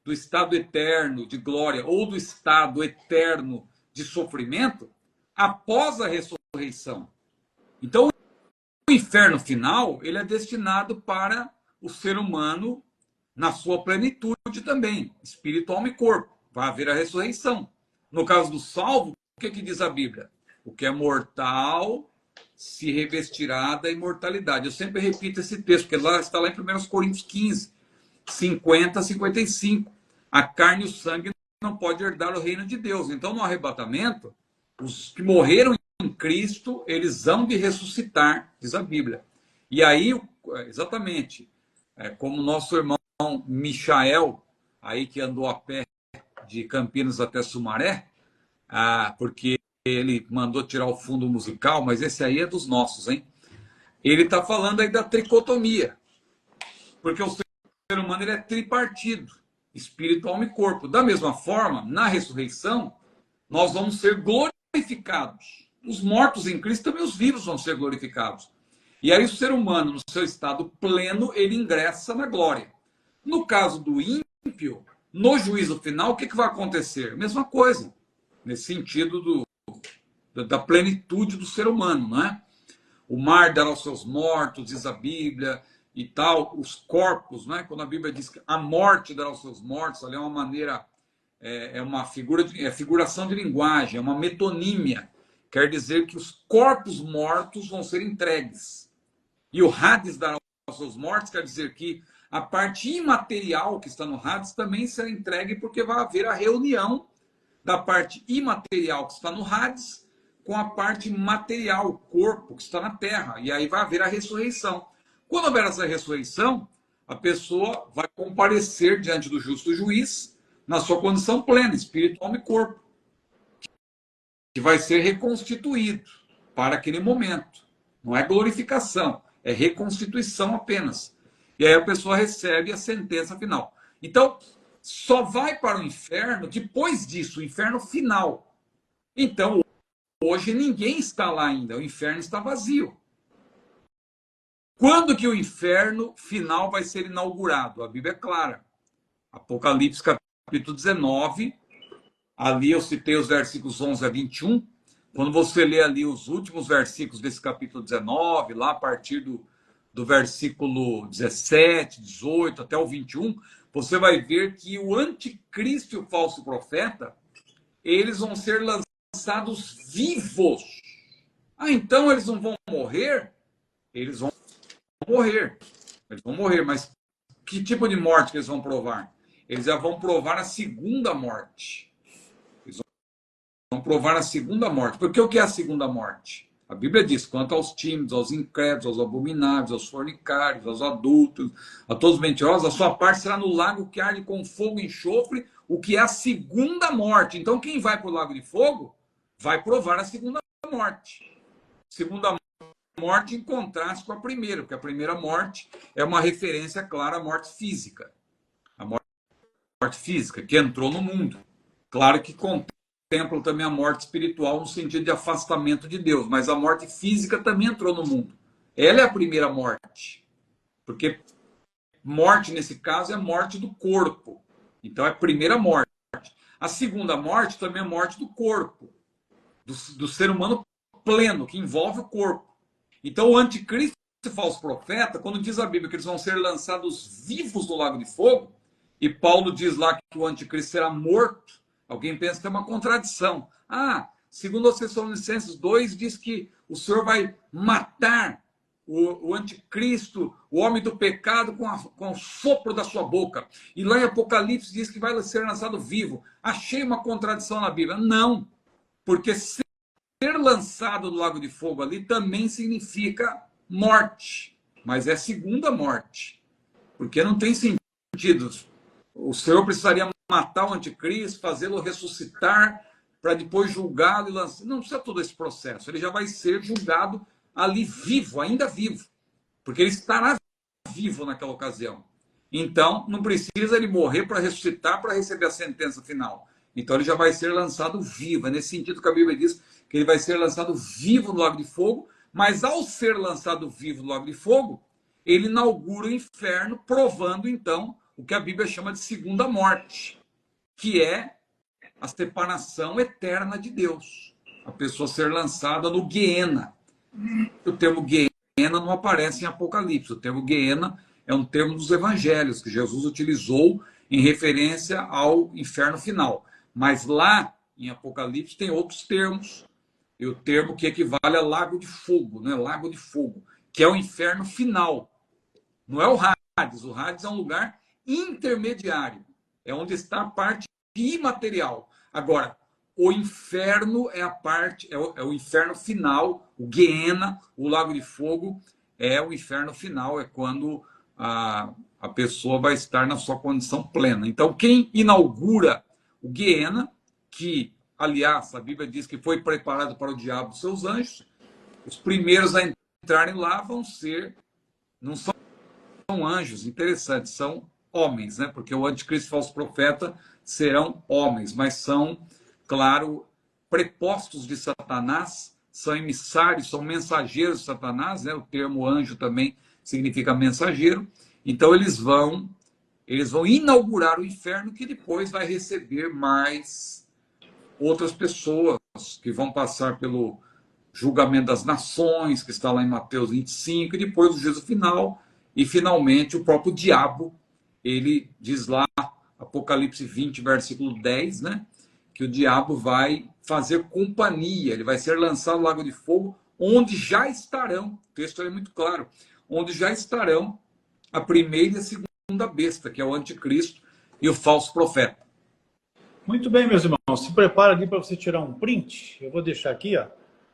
do estado eterno de glória ou do estado eterno de sofrimento após a ressurreição. Então, o inferno final, ele é destinado para o ser humano na sua plenitude também, espírito, alma e corpo. Vai haver a ressurreição. No caso do salvo, o que diz a Bíblia? O que é mortal se revestirá da imortalidade. Eu sempre repito esse texto, porque está lá em 1 Coríntios 15, 50 a 55. A carne e o sangue não podem herdar o reino de Deus. Então, no arrebatamento, os que morreram em Cristo, eles hão de ressuscitar, diz a Bíblia. E aí, exatamente, como nosso irmão Michael, aí que andou a pé de Campinas até Sumaré, porque ele mandou tirar o fundo musical, mas esse aí é dos nossos, hein? Ele está falando aí da tricotomia, porque o ser humano ele é tripartido, espírito, alma e corpo. Da mesma forma, na ressurreição, nós vamos ser glorificados. Os mortos em Cristo, também os vivos vão ser glorificados. E aí o ser humano, no seu estado pleno, ele ingressa na glória. No caso do ímpio, no juízo final, o que vai acontecer? Mesma coisa, nesse sentido da plenitude do ser humano, não é? O mar dará aos seus mortos, diz a Bíblia, e tal, os corpos, não é? Quando a Bíblia diz que a morte dará aos seus mortos, ali é uma maneira, é uma figuração de linguagem, é uma metonímia, quer dizer que os corpos mortos vão ser entregues. E o Hades dará aos seus mortos, quer dizer que a parte imaterial que está no Hades também será entregue, porque vai haver a reunião da parte imaterial que está no Hades com a parte material, o corpo que está na terra. E aí vai haver a ressurreição. Quando houver essa ressurreição, a pessoa vai comparecer diante do justo juiz na sua condição plena, espírito, alma e corpo, que vai ser reconstituído para aquele momento. Não é glorificação, é reconstituição apenas. E aí a pessoa recebe a sentença final. Então, só vai para o inferno depois disso, o inferno final. Então, hoje ninguém está lá ainda, o inferno está vazio. Quando que o inferno final vai ser inaugurado? A Bíblia é clara. Apocalipse capítulo 19, ali eu citei os versículos 11 a 21. Quando você lê ali os últimos versículos desse capítulo 19, lá a partir do versículo 17, 18 até o 21, você vai ver que o anticristo e o falso profeta, eles vão ser lançados vivos. Então eles não vão morrer? Eles vão morrer. Eles vão morrer, mas que tipo de morte que eles vão provar? Eles já vão provar a segunda morte. Eles vão provar a segunda morte. Porque o que é a segunda morte? A Bíblia diz, quanto aos tímidos, aos incrédulos, aos abomináveis, aos fornicários, aos adúlteros, a todos os mentirosos, a sua parte será no lago que arde com fogo e enxofre, o que é a segunda morte. Então, quem vai para o lago de fogo, vai provar a segunda morte. Segunda morte em contraste com a primeira, porque a primeira morte é uma referência clara à morte física. A morte física, que entrou no mundo. Claro que contempla também a morte espiritual no sentido de afastamento de Deus, mas a morte física também entrou no mundo. Ela é a primeira morte, porque Morte, nesse caso, é a morte do corpo. Então, é a primeira morte. A segunda morte também é a morte do corpo, do ser humano pleno, que envolve o corpo. Então, o anticristo e o falso profeta, quando diz a Bíblia que eles vão ser lançados vivos no lago de fogo, e Paulo diz lá que o anticristo será morto, alguém pensa que é uma contradição. Segundo os Tessalonicenses 2, diz que o Senhor vai matar o anticristo, o homem do pecado, com o sopro da sua boca. E lá em Apocalipse diz que vai ser lançado vivo. Achei uma contradição na Bíblia. Não, porque ser lançado no lago de fogo ali também significa morte, mas é segunda morte, porque não tem sentido. O Senhor precisaria matar o anticristo, fazê-lo ressuscitar, para depois julgá-lo e lançar. Não precisa todo esse processo, ele já vai ser julgado ali vivo, ainda vivo, porque ele estará vivo naquela ocasião. Então, não precisa ele morrer para ressuscitar, para receber a sentença final. Então, ele já vai ser lançado vivo. É nesse sentido que a Bíblia diz que ele vai ser lançado vivo no lago de fogo, mas ao ser lançado vivo no lago de fogo, ele inaugura o inferno, provando, então, o que a Bíblia chama de segunda morte, que é a separação eterna de Deus. A pessoa ser lançada no Guiena. O termo Guiena não aparece em Apocalipse. O termo Guiena é um termo dos evangelhos que Jesus utilizou em referência ao inferno final. Mas lá em Apocalipse tem outros termos. E o termo que equivale a lago de fogo, né? Lago de fogo, que é o inferno final. Não é o Hades. O Hades é um lugar intermediário. É onde está a parte imaterial. Agora, o inferno é a parte, é o inferno final, o Guiena, o lago de fogo, é o inferno final, é quando a pessoa vai estar na sua condição plena. Então, quem inaugura o Guiena, que, aliás, a Bíblia diz que foi preparado para o diabo e seus anjos, os primeiros a entrarem lá vão ser, não são anjos, interessantes, são homens, né? Porque o anticristo e o falso profeta serão homens, mas são, claro, prepostos de Satanás, são emissários, são mensageiros de Satanás, né? O termo anjo também significa mensageiro. Então eles vão inaugurar o inferno, que depois vai receber mais outras pessoas que vão passar pelo julgamento das nações, que está lá em Mateus 25, e depois o juízo final, e finalmente o próprio diabo, ele diz lá, Apocalipse 20, versículo 10, né? Que o diabo vai fazer companhia, ele vai ser lançado no lago de fogo, onde já estarão, o texto é muito claro, onde já estarão a primeira e a segunda besta, que é o anticristo e o falso profeta. Muito bem, meus irmãos, se prepara ali para você tirar um print, eu vou deixar aqui, ó.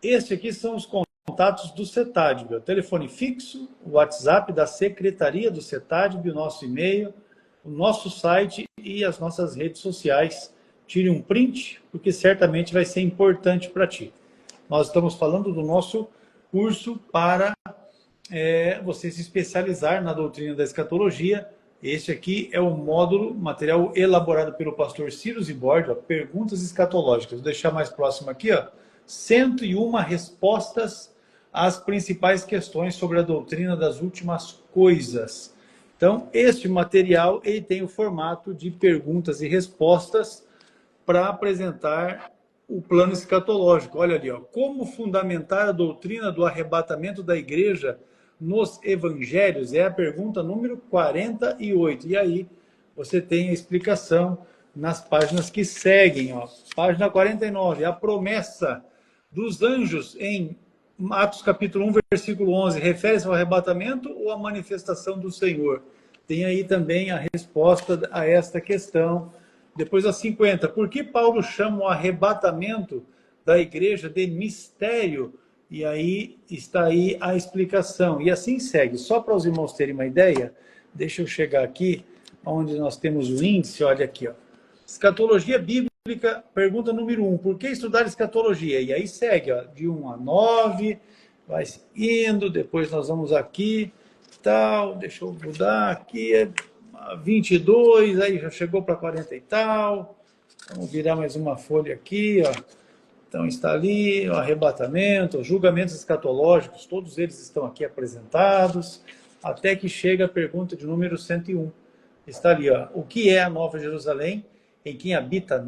Este aqui são os contatos do CETADB, o telefone fixo, o WhatsApp da Secretaria do CETADB, o nosso e-mail, o nosso site e as nossas redes sociais. Tire um print, porque certamente vai ser importante para ti. Nós estamos falando do nosso curso para você se especializar na doutrina da escatologia. Este aqui é o módulo, material elaborado pelo pastor Ciro Zibordi, perguntas escatológicas. Vou deixar mais próximo aqui, ó, 101 respostas às principais questões sobre a doutrina das últimas coisas. Então, este material ele tem o formato de perguntas e respostas para apresentar o plano escatológico. Olha ali, ó, como fundamentar a doutrina do arrebatamento da igreja nos evangelhos? É a pergunta número 48. E aí você tem a explicação nas páginas que seguem. Ó. Página 49, a promessa dos anjos em Atos capítulo 1, versículo 11, refere-se ao arrebatamento ou à manifestação do Senhor? Tem aí também a resposta a esta questão. Depois a 50, por que Paulo chama o arrebatamento da igreja de mistério? E aí está aí a explicação. E assim segue. Só para os irmãos terem uma ideia, deixa eu chegar aqui, onde nós temos o índice, olha aqui, ó. Escatologia bíblica, pergunta número 1. Por que estudar escatologia? E aí segue, ó, de 1 a 9, vai indo, depois nós vamos aqui, tal, deixa eu mudar aqui, 22, aí já chegou para 40 e tal. Vamos virar mais uma folha aqui, ó. Então está ali, o arrebatamento, os julgamentos escatológicos, todos eles estão aqui apresentados. até que chega a pergunta de número 101. Está ali, ó. O que é a Nova Jerusalém e quem habita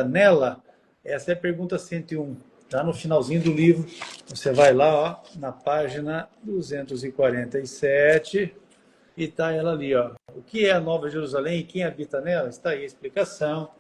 nela? Essa é a pergunta 101. Está no finalzinho do livro. Você vai lá, ó, na página 247 e está ela ali, ó. O que é a Nova Jerusalém e quem habita nela? Está aí a explicação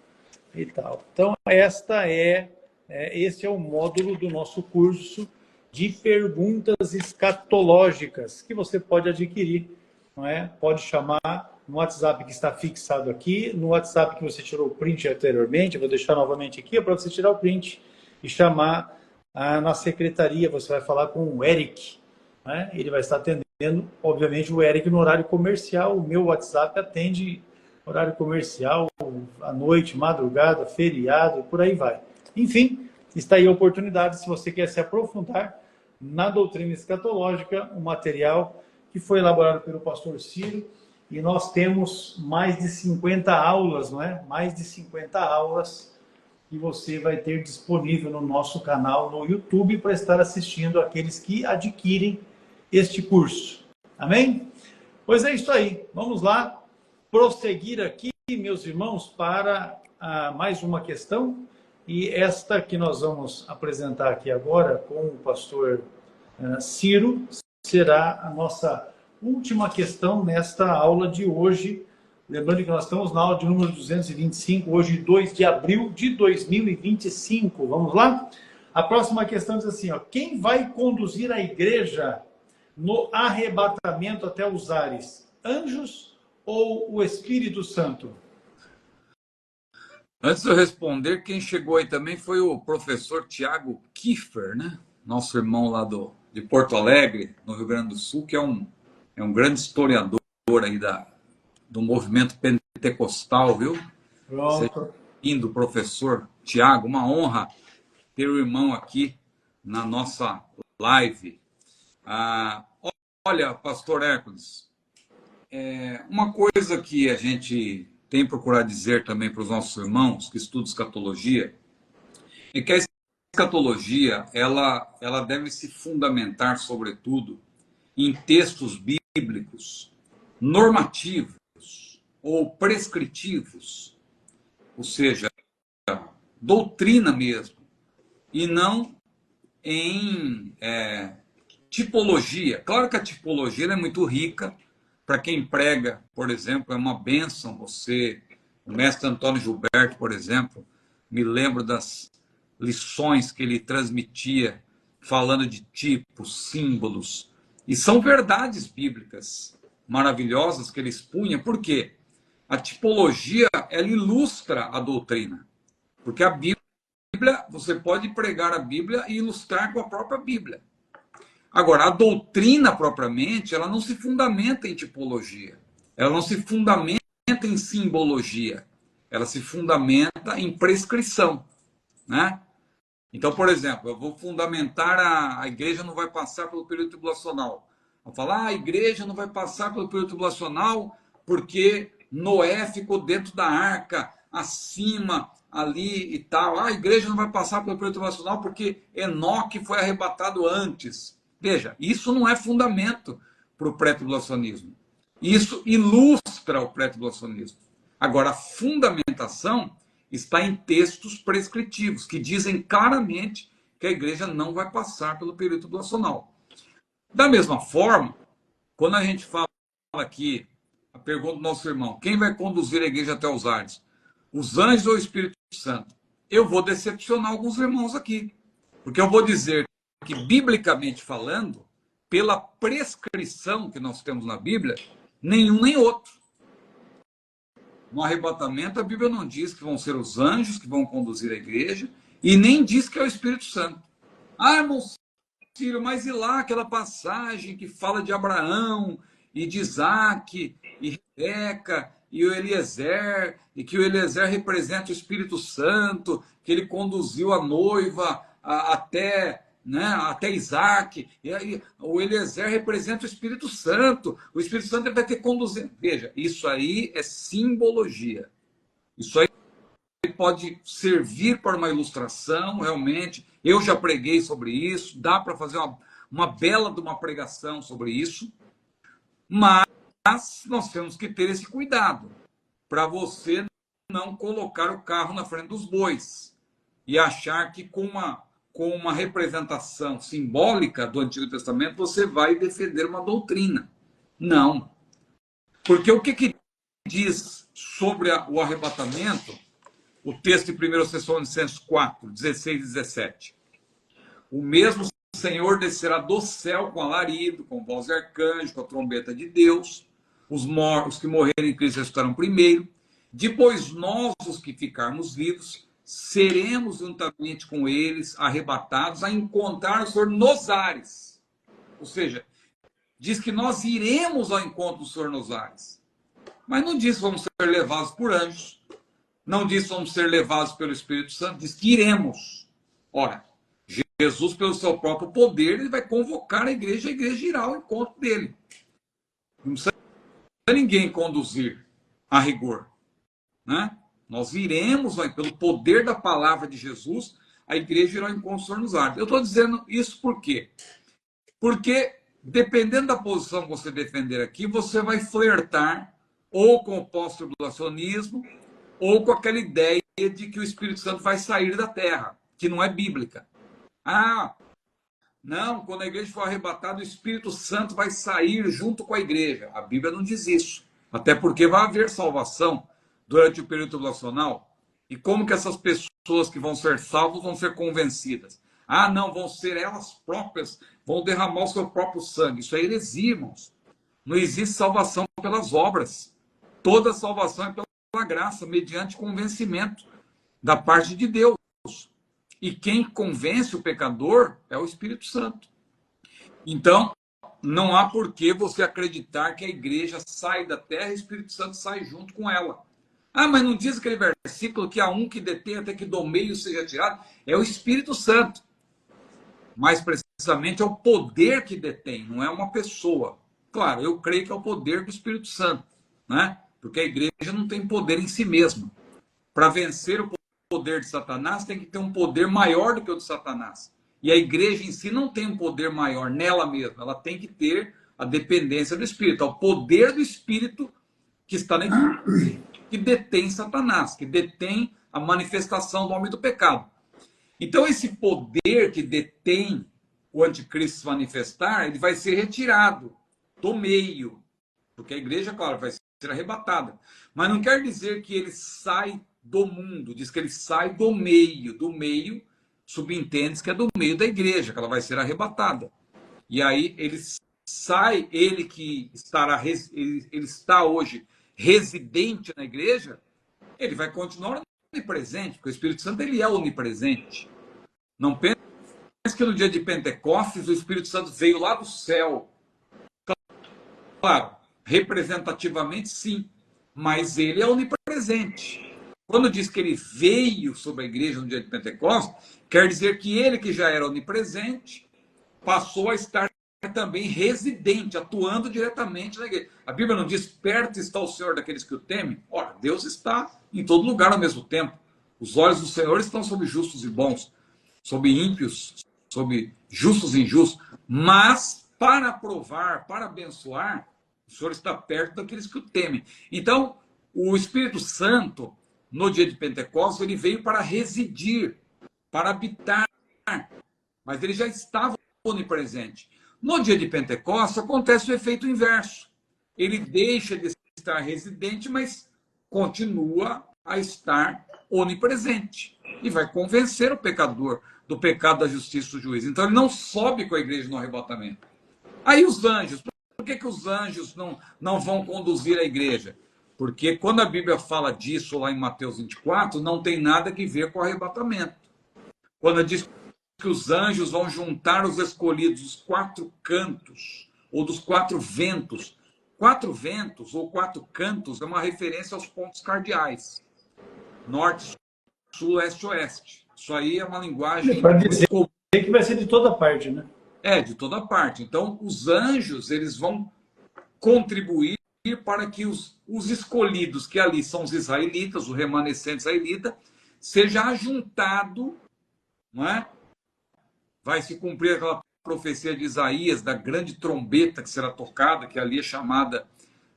e tal. Então, este é o módulo do nosso curso de perguntas escatológicas que você pode adquirir, não é? Pode chamar no WhatsApp que está fixado aqui, no WhatsApp que você tirou o print anteriormente, eu vou deixar novamente aqui para você tirar o print e chamar na secretaria. Você vai falar com o Eric, né? Ele vai estar atendendo, obviamente, o Eric no horário comercial. O meu WhatsApp atende horário comercial, à noite, madrugada, feriado, por aí vai. Enfim, está aí a oportunidade, se você quer se aprofundar na doutrina escatológica, um material que foi elaborado pelo pastor Ciro, e nós temos mais de 50 aulas, não é? Mais de 50 aulas que você vai ter disponível no nosso canal no YouTube para estar assistindo aqueles que adquirem este curso. Amém? Pois é isso aí. Vamos lá prosseguir aqui, meus irmãos, para mais uma questão. E esta que nós vamos apresentar aqui agora com o pastor Ciro será a nossa última questão nesta aula de hoje. Lembrando que nós estamos na aula de número 225, hoje 2 de abril de 2025. Vamos lá? A próxima questão diz assim, ó, quem vai conduzir a igreja no arrebatamento até os ares? Anjos ou o Espírito Santo? Antes de eu responder, quem chegou aí também foi o professor Tiago Kiefer, né? Nosso irmão lá de Porto Alegre, no Rio Grande do Sul, que é um grande historiador aí do movimento pentecostal, viu? Pronto. Lindo, professor Tiago, uma honra ter o irmão aqui na nossa live. Olha, pastor Hércules, uma coisa que a gente tem procurado dizer também para os nossos irmãos que estudam escatologia, é que a escatologia ela deve se fundamentar, sobretudo, em textos bíblicos normativos ou prescritivos, ou seja, doutrina mesmo, e não em tipologia. Claro que a tipologia é muito rica. Para quem prega, por exemplo, é uma bênção você. O mestre Antônio Gilberto, por exemplo, me lembro das lições que ele transmitia falando de tipos, símbolos. E são verdades bíblicas maravilhosas que ele expunha. Por quê? A tipologia, ela ilustra a doutrina. Porque a Bíblia, você pode pregar a Bíblia e ilustrar com a própria Bíblia. Agora, a doutrina propriamente, ela não se fundamenta em tipologia. Ela não se fundamenta em simbologia. Ela se fundamenta em prescrição, né? Então, por exemplo, eu vou fundamentar a igreja não vai passar pelo período tribulacional. Vou falar, a igreja não vai passar pelo período tribulacional porque Noé ficou dentro da arca, acima, ali e tal. A igreja não vai passar pelo período tribulacional porque Enoque foi arrebatado antes. Veja, isso não é fundamento para o pré-tribulacionismo. Isso ilustra o pré-tribulacionismo. Agora, a fundamentação está em textos prescritivos, que dizem claramente que a igreja não vai passar pelo período tribulacional. Da mesma forma, quando a gente fala aqui, a pergunta do nosso irmão, quem vai conduzir a igreja até os ares? Os anjos ou o Espírito Santo? Eu vou decepcionar alguns irmãos aqui, porque eu vou dizer que, biblicamente falando, pela prescrição que nós temos na Bíblia, nenhum nem outro. No arrebatamento, a Bíblia não diz que vão ser os anjos que vão conduzir a igreja, e nem diz que é o Espírito Santo. Ah, irmão Ciro, mas e lá aquela passagem que fala de Abraão, e de Isaac, e Rebeca, e o Eliezer, e que o Eliezer representa o Espírito Santo, que ele conduziu a noiva até Isaac, e aí o Eliezer representa o Espírito Santo, o Espírito Santo vai ter que conduzir. Veja, isso aí é simbologia. Isso aí pode servir para uma ilustração, realmente. Eu já preguei sobre isso, dá para fazer uma bela de uma pregação sobre isso, Mas nós temos que ter esse cuidado para você não colocar o carro na frente dos bois e achar que com uma representação simbólica do Antigo Testamento você vai defender uma doutrina. Não. Porque o que diz sobre o arrebatamento o texto de 1 Tessalonicenses 4, 16 e 17? O mesmo Senhor descerá do céu com alarido, com voz de arcanjo, com a trombeta de Deus. Os que morrerem em Cristo ressuscitarão primeiro. Depois nós, os que ficarmos vivos, seremos juntamente com eles arrebatados a encontrar o Senhor nos ares. Ou seja, diz que nós iremos ao encontro do Senhor nos ares. Mas não diz que vamos ser levados por anjos. Não diz que vamos ser levados pelo Espírito Santo. Diz que iremos. Ora, Jesus, pelo seu próprio poder, ele vai convocar a igreja irá ao encontro dele. Não precisa ninguém conduzir a rigor. Né? Nós iremos, pelo poder da palavra de Jesus, a igreja irá ao encontro do Senhor nos ares. Eu estou dizendo isso por quê? Porque, dependendo da posição que você defender aqui, você vai flertar ou com o pós-tribulacionismo, ou com aquela ideia de que o Espírito Santo vai sair da terra, que não é bíblica. Ah, não, quando a igreja for arrebatada, o Espírito Santo vai sair junto com a igreja. A Bíblia não diz isso. Até porque vai haver salvação durante o período tribulacional. E como que essas pessoas que vão ser salvas vão ser convencidas? Ah, não, vão ser elas próprias, vão derramar o seu próprio sangue. Isso é heresia, irmãos. Não existe salvação pelas obras. Toda salvação é pela graça, mediante convencimento da parte de Deus. E quem convence o pecador é o Espírito Santo. Então, não há por que você acreditar que a igreja sai da terra e o Espírito Santo sai junto com ela. Ah, mas não diz aquele versículo que há um que detém até que do meio seja tirado? É o Espírito Santo. Mais precisamente é o poder que detém, não é uma pessoa. Claro, eu creio que é o poder do Espírito Santo, né? Porque a igreja não tem poder em si mesma. Para vencer o poder de Satanás, tem que ter um poder maior do que o de Satanás. E a igreja em si não tem um poder maior nela mesma. Ela tem que ter a dependência do Espírito. É o poder do Espírito que está na igreja, que detém Satanás, que detém a manifestação do homem do pecado. Então, esse poder que detém o anticristo se manifestar, ele vai ser retirado do meio. Porque a igreja, claro, vai ser arrebatada. Mas não quer dizer que ele sai do mundo, diz que ele sai do meio. Do meio, subentende que é do meio da igreja, que ela vai ser arrebatada. E aí ele sai, ele que ele está hoje residente na igreja, ele vai continuar onipresente, porque o Espírito Santo ele é onipresente. Não pense que no dia de Pentecostes o Espírito Santo veio lá do céu. Claro, representativamente sim, mas ele é onipresente. Quando diz que ele veio sobre a igreja no dia de Pentecostes, quer dizer que ele, que já era onipresente, passou a estar também residente, atuando diretamente na igreja. A Bíblia não diz, perto está o Senhor daqueles que o temem? Ora, Deus está em todo lugar ao mesmo tempo. Os olhos do Senhor estão sobre justos e bons, sobre ímpios, sobre justos e injustos. Mas, para provar, para abençoar, o Senhor está perto daqueles que o temem. Então, o Espírito Santo, no dia de Pentecostes, ele veio para residir, para habitar, mas ele já estava onipresente. No dia de Pentecostes, acontece o efeito inverso. Ele deixa de estar residente, mas continua a estar onipresente. E vai convencer o pecador do pecado, da justiça e do juízo. Então, ele não sobe com a igreja no arrebatamento. Aí os anjos, por que os anjos não vão conduzir a igreja? Porque quando a Bíblia fala disso lá em Mateus 24, não tem nada que ver com o arrebatamento. Quando diz que os anjos vão juntar os escolhidos dos quatro cantos, ou dos quatro ventos. Quatro ventos, ou quatro cantos, é uma referência aos pontos cardeais. Norte, sul, leste, oeste. Isso aí é uma linguagem... Para dizer que vai ser de toda parte, né? É, de toda parte. Então, os anjos, eles vão contribuir para que os escolhidos, que ali são os israelitas, o remanescente israelita, seja ajuntado, não é? Vai se cumprir aquela profecia de Isaías, da grande trombeta que será tocada, que ali é chamada,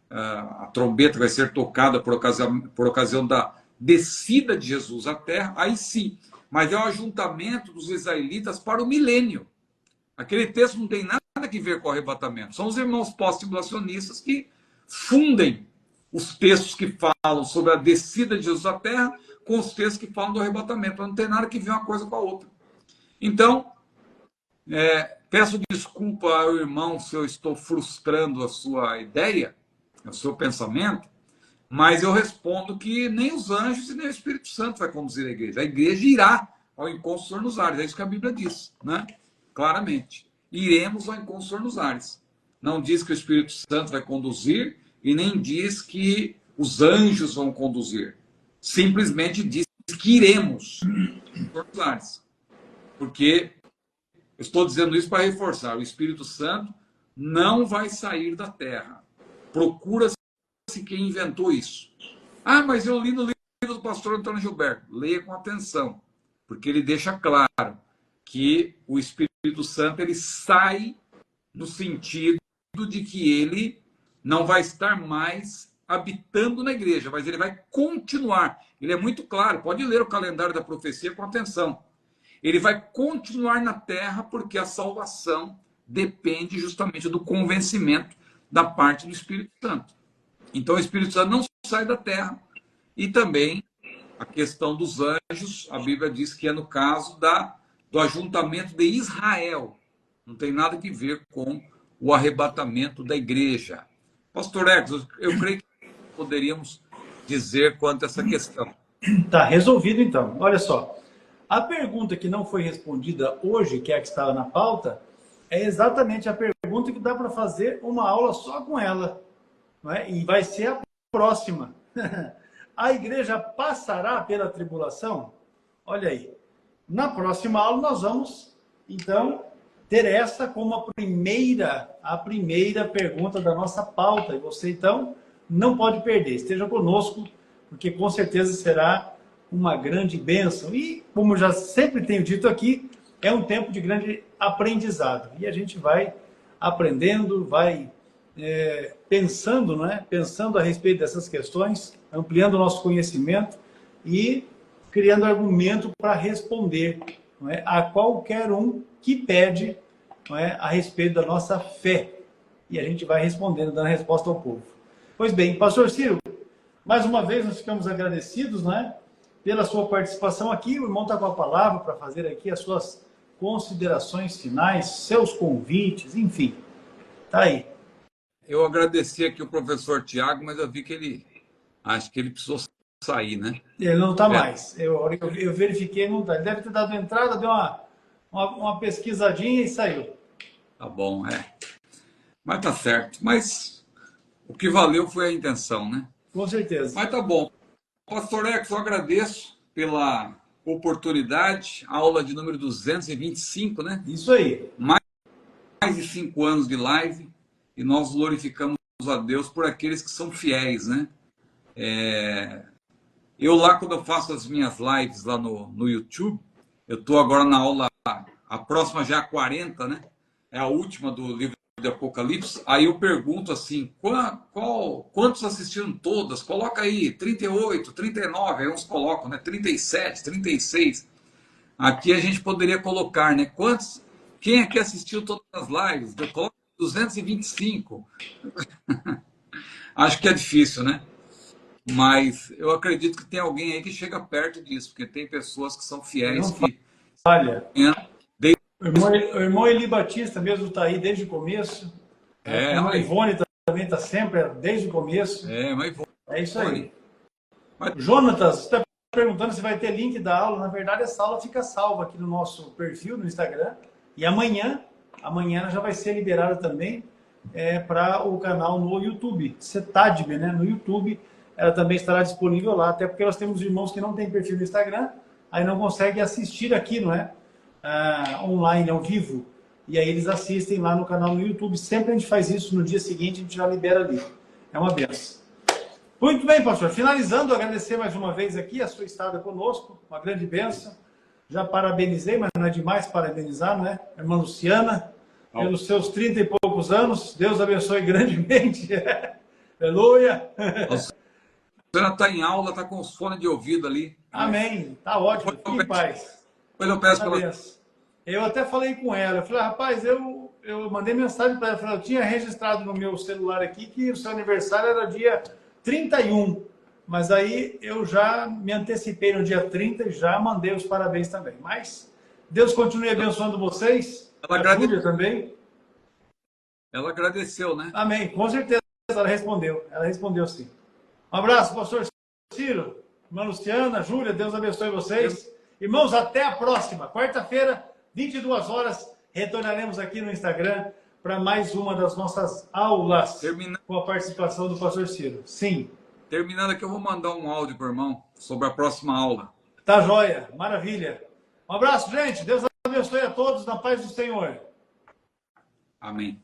a trombeta vai ser tocada por ocasião da descida de Jesus à terra, aí sim. Mas é o ajuntamento dos israelitas para o milênio. Aquele texto não tem nada a ver com o arrebatamento. São os irmãos pós-tribulacionistas que fundem os textos que falam sobre a descida de Jesus à terra com os textos que falam do arrebatamento. Não tem nada a ver uma coisa com a outra. Então, peço desculpa ao irmão se eu estou frustrando a sua ideia, o seu pensamento, mas eu respondo que nem os anjos e nem o Espírito Santo vai conduzir a igreja. A igreja irá ao encontro do Senhor nos ares. É isso que a Bíblia diz, né? Claramente. Iremos ao encontro do Senhor nos ares. Não diz que o Espírito Santo vai conduzir e nem diz que os anjos vão conduzir. Simplesmente diz que iremos ao encontro dos ares. Porque eu estou dizendo isso para reforçar. O Espírito Santo não vai sair da terra. Procura-se quem inventou isso. Ah, mas eu li no livro do pastor Antônio Gilberto. Leia com atenção, porque ele deixa claro que o Espírito Santo ele sai no sentido de que ele não vai estar mais habitando na igreja, mas ele vai continuar. Ele é muito claro, pode ler o calendário da profecia com atenção. Ele vai continuar na terra porque a salvação depende justamente do convencimento da parte do Espírito Santo. Então o Espírito Santo não sai da terra. E também a questão dos anjos, a Bíblia diz que é no caso do ajuntamento de Israel. Não tem nada a ver com o arrebatamento da igreja. Pastor Ecos, eu creio que poderíamos dizer quanto a essa questão. Tá resolvido então. Olha só. A pergunta que não foi respondida hoje, que é a que estava na pauta, é exatamente a pergunta que dá para fazer uma aula só com ela. Não é? E vai ser a próxima. A igreja passará pela tribulação? Olha aí. Na próxima aula nós vamos, então, ter essa como a primeira pergunta da nossa pauta. E você, então, não pode perder. Esteja conosco, porque com certeza será uma grande bênção. E, como já sempre tenho dito aqui, é um tempo de grande aprendizado. E a gente vai aprendendo, vai pensando, né? Pensando a respeito dessas questões, ampliando o nosso conhecimento e criando argumento para responder, não é, a qualquer um que pede, não é, a respeito da nossa fé. E a gente vai respondendo, dando resposta ao povo. Pois bem, pastor Ciro, mais uma vez nós ficamos agradecidos, né, pela sua participação aqui. O irmão está com a palavra para fazer aqui as suas considerações finais, seus convites, enfim. Tá aí. Eu agradeci aqui o professor Tiago, mas eu vi que acho que ele precisou sair, né? Ele não está mais. Eu verifiquei, não está. Ele deve ter dado entrada, deu uma pesquisadinha e saiu. Tá bom, Mas tá certo. Mas o que valeu foi a intenção, né? Com certeza. Mas tá bom. Pastor Ecos, eu agradeço pela oportunidade, aula de número 225, né? Isso aí. Mais de 5 anos de live, e nós glorificamos a Deus por aqueles que são fiéis, né? Eu lá, quando eu faço as minhas lives lá no YouTube, eu estou agora na aula, a próxima já é a 40, né? É a última do livro de Apocalipse. Aí eu pergunto assim, quantos assistiram todas? Coloca aí 38, 39, aí uns colocam, né? 37, 36. Aqui a gente poderia colocar, né? Quem aqui assistiu todas as lives? Eu coloco 225. Acho que é difícil, né? Mas eu acredito que tem alguém aí que chega perto disso, porque tem pessoas que são fiéis. Olha, o irmão Eli Batista mesmo está aí desde o começo. A Ivone também está sempre desde o começo. É isso aí. Mas... Jonatas, você está perguntando se vai ter link da aula. Na verdade, essa aula fica salva aqui no nosso perfil no Instagram. E amanhã ela já vai ser liberada também para o canal no YouTube. CETADB, né? No YouTube, ela também estará disponível lá, até porque nós temos irmãos que não têm perfil no Instagram, aí não conseguem assistir aqui, não é? Online, ao vivo. E aí eles assistem lá no canal no YouTube. Sempre a gente faz isso, no dia seguinte a gente já libera ali. É uma benção. Muito bem, pastor. Finalizando, agradecer mais uma vez aqui a sua estada conosco, uma grande benção. Já parabenizei, mas não é demais parabenizar, não é? Irmã Luciana, pelos seus 30 e poucos anos. Deus abençoe grandemente. Aleluia. A senhora está em aula, está com os fones de ouvido ali. Amém. Tá ótimo. Fique em paz. Depois eu peço pela... Eu até falei com ela. Eu falei, rapaz, eu mandei mensagem para ela. Eu falei, eu tinha registrado no meu celular aqui que o seu aniversário era dia 31. Mas aí eu já me antecipei no dia 30 e já mandei os parabéns também. Mas Deus continue abençoando vocês. A Júlia também. Ela agradeceu, né? Amém. Com certeza ela respondeu. Ela respondeu sim. Um abraço, pastor Ciro, irmã Luciana, Júlia, Deus abençoe vocês. Irmãos, até a próxima. Quarta-feira, 22 horas, retornaremos aqui no Instagram para mais uma das nossas aulas com a participação do pastor Ciro. Sim. Terminando aqui, eu vou mandar um áudio para o irmão sobre a próxima aula. Tá joia, maravilha. Um abraço, gente. Deus abençoe a todos na paz do Senhor. Amém.